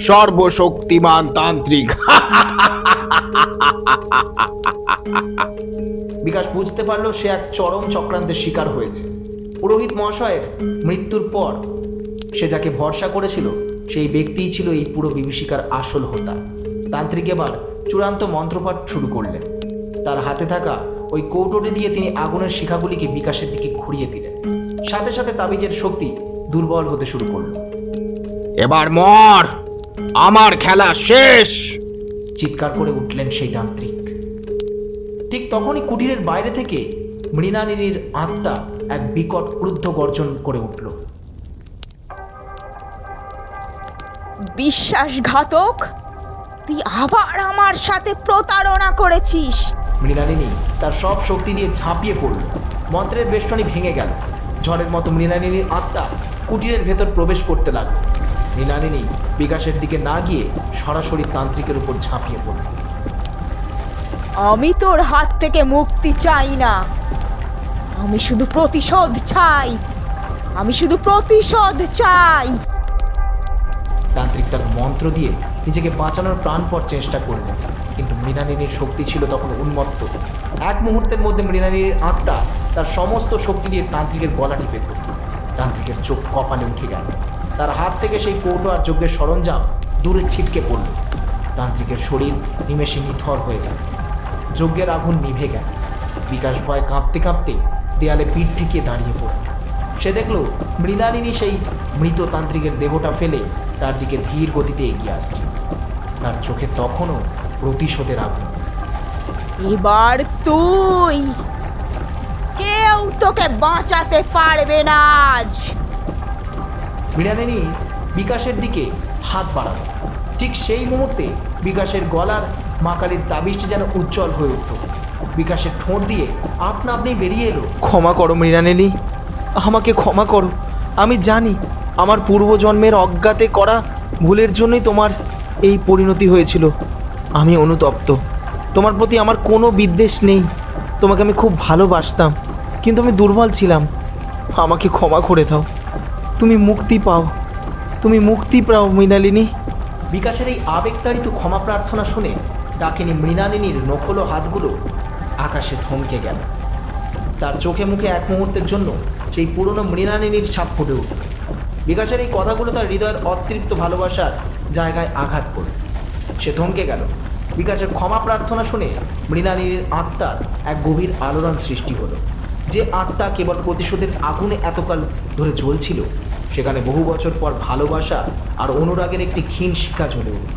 B: সর্বশক্তিমান তান্ত্রিক।
A: বিকাশ বুঝতে পারল সে এক চরম চক্রান্তের শিকার হয়েছে। পুরোহিত মহাশয়ের মৃত্যুর পর সে যাকে ভরসা করেছিল সেই ব্যক্তিই ছিল এই পুরো বিভীষিকার আসল হোতা। তান্ত্রিক এবার চূড়ান্ত মন্ত্রপাঠ শুরু করলেন। তার হাতে থাকা ওই কৌটোটি দিয়ে তিনি আগুনের শিখাগুলিকে বিকাশের দিকে ঘুরিয়ে দিলেন। সাথে সাথে তাবিজের শক্তি দুর্বল হতে শুরু করল।
B: এবার মর, আমার খেলা শেষ,
A: চিৎকার করে উঠলেন সেই তান্ত্রিক। ঠিক তখনই কুটিরের বাইরে থেকে মৃণালিনীর আত্মা এক বিকট ক্রুদ্ধ গর্জন করে উঠল।
G: বিশ্বাসঘাতক, তুই আবার আমার সাথে প্রতারণা করেছিস।
A: মৃণালিনী তার সব শক্তি দিয়ে ঝাঁপিয়ে পড়ল। মন্ত্রের বেষ্টনী ভেঙে গেল। ঝড়ের মতো মৃণালিনীর আত্মা কুটিরের ভেতর প্রবেশ করতে লাগল। মৃণালিনী বিকাশের দিকে না গিয়ে সরাসরি তান্ত্রিকের উপর ঝাঁপিয়ে পড়ল।
G: আমি তোর হাত থেকে মুক্তি চাই না, আমি শুধু প্রতিশোধ চাই, আমি শুধু প্রতিশোধ চাই।
A: তান্ত্রিক তার মন্ত্র দিয়ে নিজেকে বাঁচানোর প্রাণপর চেষ্টা করলেন, কিন্তু মৃণালিনীর শক্তি ছিল তখন উন্মত্ত। এক মুহূর্তের মধ্যে মৃণালিনীর আত্মা তার সমস্ত শক্তি দিয়ে তান্ত্রিকের গলা টিপে ধরল। তান্ত্রিকের চোখ কপালে উঠে গেল। তার হাত থেকে সেই কৌটো আর যজ্ঞের সরঞ্জাম দূরে ছিটকে পড়ল। তান্ত্রিকের শরীর নিমেষে নিথর হয়ে গেল। যজ্ঞের আগুন নিভে গেল। বিকাশ ভয় কাঁপতে কাঁপতে দেয়ালে পিঠ ঠেকিয়ে দাঁড়িয়ে পড়ল। সে দেখল মৃণালিনী সেই মৃত তান্ত্রিকের দেহটা ফেলে তার দিকে ধীর গতিতে এগিয়ে আসছে। তার চোখে তখনও প্রতিশোধের আগুন।
G: এবার তুই, কেউ তোকে বাঁচাতে পারবে না আজ।
A: মৃণালিনী বিকাশের দিকে হাত বাড়াল। ঠিক সেই মুহূর্তে বিকাশের গলার মা কালীর তাবিজটি যেন উজ্জ্বল হয়ে উঠল। বিকাশের ঠোঁট দিয়ে আপনা আপনি বেরিয়ে এলো,
C: ক্ষমা করো মৃণালিনী, আমাকে ক্ষমা করো। আমি জানি আমার পূর্বজন্মের অজ্ঞাতে করা ভুলের জন্যই তোমার এই পরিণতি হয়েছিল। আমি অনুতপ্ত। তোমার প্রতি আমার কোনো বিদ্বেষ নেই। তোমাকে আমি খুব ভালোবাসতাম, কিন্তু আমি দুর্বল ছিলাম। আমাকে ক্ষমা করে দাও। তুমি মুক্তি পাও, তুমি মুক্তি পাও মৃণালিনী।
A: বিকাশের এই আবেগতাড়িত ক্ষমা প্রার্থনা শুনে ডাকিনী মৃণালিনীর নখলো হাতগুলো আকাশে থমকে গেল। তার চোখে মুখে এক মুহূর্তের জন্য সেই পুরনো মৃণালিনীর ছাপ ফুটে উঠল। বিকাশের এই কথাগুলো তার হৃদয়ের অতৃপ্ত ভালোবাসার জায়গায় আঘাত করল। সে থমকে গেল। বিকাশের ক্ষমা প্রার্থনা শুনে মৃণালিনীর আত্মার এক গভীর আলোড়ন সৃষ্টি হলো। যে আত্মা কেবল প্রতিশোধের আগুনে এতকাল ধরে জ্বলছিল, সেখানে বহু বছর পর ভালোবাসা আর অনুরাগের একটি ক্ষীণ শিখা জ্বলে উঠল।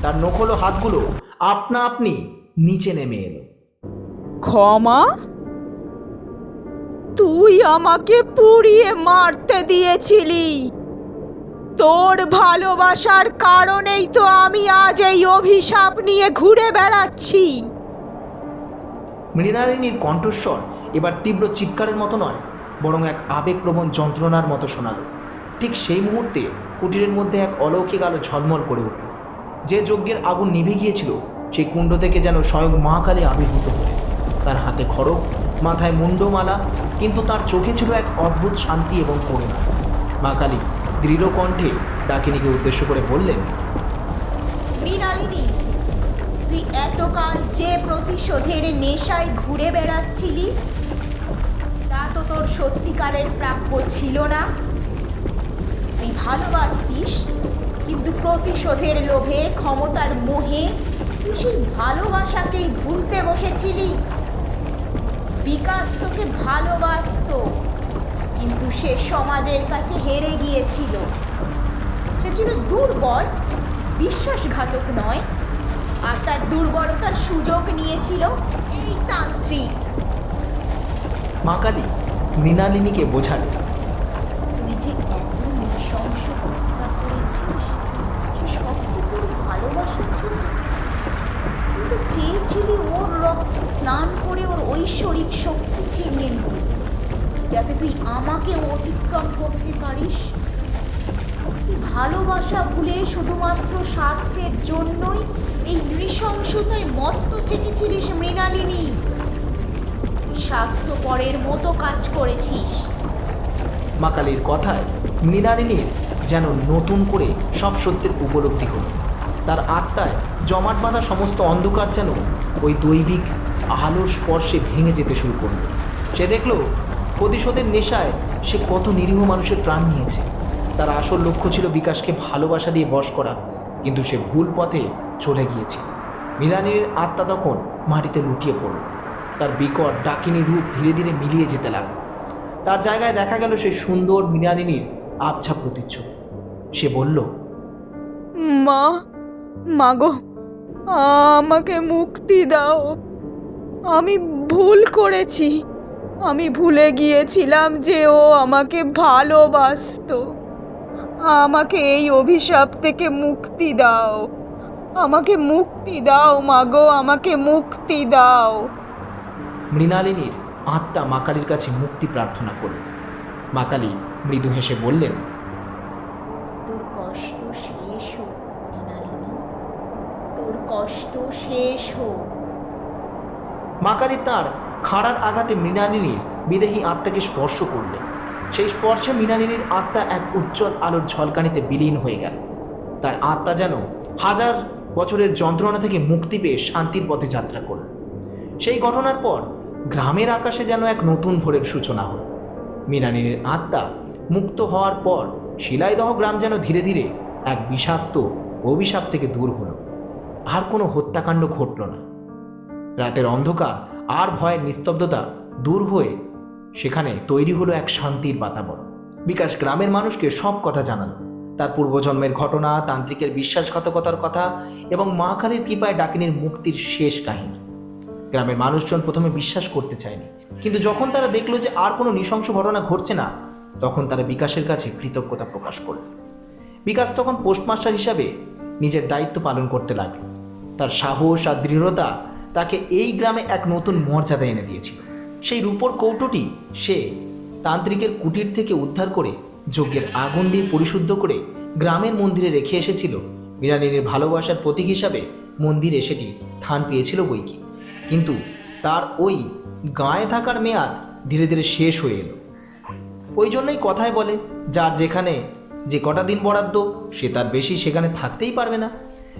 A: তার নখলো হাতগুলো আপনা আপনি নিচে নেমে এলো।
G: ক্ষমা? তুই আমাকে পুড়িয়ে মারতে দিয়েছিলি। তোর ভালোবাসার কারণেই তো আমি আজ এই অভিশাপ নিয়ে ঘুরে বেড়াচ্ছি।
A: মৃণালিনীর কণ্ঠস্বর এবার তীব্র চিৎকারের মতো নয়, বরং এক আবেগপ্রবণ যন্ত্রণার মতো শোনালো। ঠিক সেই মুহূর্তে কুটিরের মধ্যে এক অলৌকিক আলো ঝলমল করে উঠল। যে যজ্ঞের আগুন নিভে গিয়েছিল সেই কুণ্ড থেকে যেন স্বয়ং মা কালী আবির্ভূত হলেন। তার হাতে খড়গ, মাথায় মুন্ডমালা, কিন্তু তার চোখে ছিল এক অদ্ভুত শান্তি এবং করুণা। মা কালী দৃঢ় কণ্ঠে ডাকিনীকে উদ্দেশ্য করে বললেন,
H: মৃণালিনী, তুই এতকাল যে প্রতিশোধের নেশায় ঘুরে বেড়াচ্ছিলি, তা তো তোর সত্যিকারের প্রাপ্য ছিল না। তুই ভালোবাসতিস, কিন্তু প্রতিশোধের লোভে, ক্ষমতার মোহে তুই সেই ভালোবাসাকেই ভুলতে বসেছিলি। বিকাশ তোকে ভালোবাসতো, কিন্তু সে সমাজের কাছে হেরে গিয়েছিল। সে ছিল দুর্বল, বিশ্বাসঘাতক নয়, আর তার দুর্বলতার সুযোগ নিয়েছিল এই তান্ত্রিক।
A: মা কালী মৃণালিনীকে বোঝালেন,
H: তুই যে এত নৃশংস হত্যা করেছিস, সে সব কি তোর ভালোবাসা ছিল? তুই তো চেয়েছিলি ওর রক্তে স্নান করে ওর ঐশ্বরিক শক্তি ছিনিয়ে নিতে, যাতে তুই আমাকে অতিক্রম করতে পারিস। তুই ভালোবাসা ভুলে শুধুমাত্র স্বার্থের জন্যই এই নৃশংসতায় মত্ত থেকেছিলিস মৃণালিনী। তুই স্বার্থপরের মতো কাজ করেছিস।
A: মা কালীর কথায় মৃণালিনীর যেন নতুন করে সব সত্যের উপলব্ধি হলো। তার আত্মায় জমাট বাঁধা সমস্ত অন্ধকার যেন ওই দৈবিক আলোর স্পর্শে ভেঙে যেতে শুরু করল। সে দেখল প্রতিশোধের নেশায় সে কত নিরীহ মানুষের প্রাণ নিয়েছে। তার আসল লক্ষ্য ছিল বিকাশকে ভালোবাসা দিয়ে বশ করা, কিন্তু সে ভুল পথে চলে গিয়েছে। মৃণালিনীর আত্মা তখন মাটিতে লুটিয়ে পড়ল। তার বিকট ডাকিনী রূপ ধীরে ধীরে মিলিয়ে যেতে লাগল। তার জায়গায় দেখা গেল সেই সুন্দর মৃণালিনীর আবছা প্রতিচ্ছবি। সে বলল,
G: মাগো, আমাকে মুক্তি দাও। আমি ভুল করেছি, আমি ভুলে গিয়েছিলাম যে ও আমাকে ভালোবাসতো। আমাকে এই অভিশাপ থেকে মুক্তি দাও, আমাকে মুক্তি দাও মাগো, আমাকে মুক্তি দাও।
A: মৃণালিনীর আত্মা মা কালীর কাছে মুক্তি প্রার্থনা করল। মা কালী মৃদু হেসে বললেন,
H: তোর কষ্ট শেষ হোক মৃণালিনী, তোর কষ্ট শেষ হোক।
A: মা কালী তাঁর খাড়ার আঘাতে মৃণালিনীর বিদেহী আত্মাকে স্পর্শ করলেন। সেই স্পর্শে মৃণালিনীর আত্মা এক উজ্জ্বল আলোর ঝলকানিতে বিলীন হয়ে গেল। তার আত্মা যেন হাজার বছরের যন্ত্রণা থেকে মুক্তি পেয়ে শান্তির পথে যাত্রা করল। সেই ঘটনার পর গ্রামের আকাশে যেন এক নতুন ভোরের সূচনা হল। মৃণালিনীর আত্মা মুক্ত হওয়ার পর শিলাইদহ গ্রাম যেন ধীরে ধীরে এক বিষাক্ত অভিশাপ থেকে দূর হলো। আর কোনো হত্যাকাণ্ড ঘটল না। রাতের অন্ধকার আর ভয়ের নিস্তব্ধতা দূর হয়ে সেখানে তৈরি হলো এক শান্তির বাতাবরণ। বিকাশ গ্রামের মানুষকে সব কথা জানালো, তার পূর্বজন্মের ঘটনা, তান্ত্রিকের বিশ্বাসঘাতকতার কথা এবং মা কালীর কৃপায় ডাকিনীর মুক্তির শেষ কাহিনী। গ্রামের মানুষজন প্রথমে বিশ্বাস করতে চায়নি, কিন্তু যখন তারা দেখলো যে আর কোনো নৃশংস ঘটনা ঘটছে না, তখন তারা বিকাশের কাছে কৃতজ্ঞতা প্রকাশ করল। বিকাশ তখন পোস্টমাস্টার হিসাবে নিজের দায়িত্ব পালন করতে লাগল। তার সাহস আর দৃঢ়তা তাকে এই গ্রামে এক নতুন মর্যাদা এনে দিয়েছিল। সেই রূপোর কৌটোটি সে তান্ত্রিকের কুটির থেকে উদ্ধার করে যজ্ঞের আগুন দিয়ে পরিশুদ্ধ করে গ্রামের মন্দিরে রেখে এসেছিল। মৃণালিনীর ভালোবাসার প্রতীক হিসাবে মন্দিরে সেটি স্থান পেয়েছিল বইকি, কিন্তু তার ওই গায়ে থাকার মেয়াদ ধীরে ধীরে শেষ হয়ে এলো। ওই জন্যই কথায় বলে, যার যেখানে যে কটা দিন বরাদ্দ সে তার বেশি সেখানে থাকতেই পারবে না।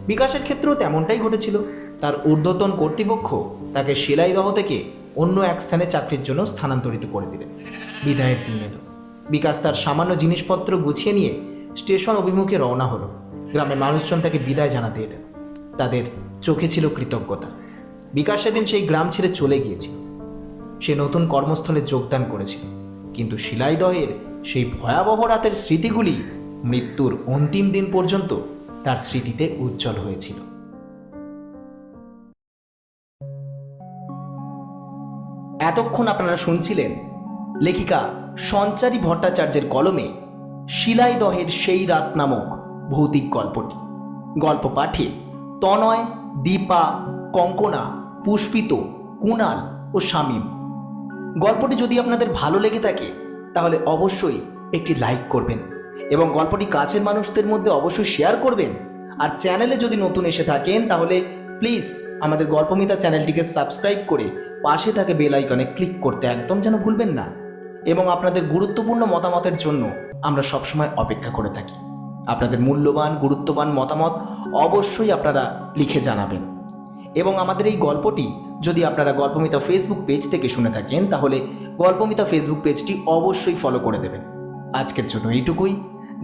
A: বিকাশের ক্ষেত্রেও তেমনটাই ঘটেছিল। তার ঊর্ধ্বতন কর্তৃপক্ষ তাকে শিলাইদহ থেকে অন্য এক স্থানে চাকরির জন্য স্থানান্তরিত করে দিলেন। বিদায়ের দিন এলো। বিকাশ তার সামান্য জিনিসপত্র গুছিয়ে নিয়ে স্টেশন অভিমুখে রওনা হলো। গ্রামের মানুষজন তাকে বিদায় জানাতে এলেন। তাদের চোখে ছিল কৃতজ্ঞতা। বিকাশ সেদিন সেই গ্রাম ছেড়ে চলে গিয়েছিল। সে নতুন কর্মস্থলে যোগদান করেছিল, কিন্তু শিলাইদহের সেই ভয়াবহ রাতের স্মৃতিগুলি মৃত্যুর অন্তিম দিন পর্যন্ত তার স্মৃতিতে উজ্জ্বল হয়েছিল। এতক্ষণ আপনারা শুনছিলেন লেখিকা সঞ্চারী ভট্টাচার্যের কলমে শিলাইদহের সেই রাত নামক ভৌতিক গল্পটি। গল্প পাঠে তনয়, দীপা, কঙ্কনা, পুষ্পিত, কুণাল ও শামীম। গল্পটি যদি আপনাদের ভালো লেগে থাকে তাহলে অবশ্যই একটি লাইক করবেন এবং গল্পটি কাছের মানুষদের মধ্যে অবশ্যই শেয়ার করবেন। আর চ্যানেলে যদি নতুন এসে থাকেন তাহলে প্লিজ আমাদের গল্পমিতা চ্যানেলটিকে সাবস্ক্রাইব করে পাশে থাকে বেল আইকনে ক্লিক করতে একদম যেন ভুলবেন না। এবং আপনাদের গুরুত্বপূর্ণ মতামতের জন্য আমরা সবসময় অপেক্ষা করে থাকি। আপনাদের মূল্যবান গুরুত্ববান মতামত অবশ্যই আপনারা লিখে জানাবেন। এবং আমাদের এই গল্পটি যদি আপনারা গল্পমিতা ফেসবুক পেজ থেকে শুনে থাকেন তাহলে গল্পমিতা ফেসবুক পেজটি অবশ্যই ফলো করে দেবেন। আজকের জন্য এইটুকুই।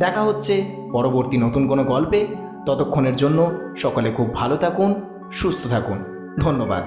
A: দেখা হচ্ছে পরবর্তী নতুন কোনো গল্পে। ততক্ষণের জন্য সকলে খুব ভালো থাকুন, সুস্থ থাকুন। ধন্যবাদ।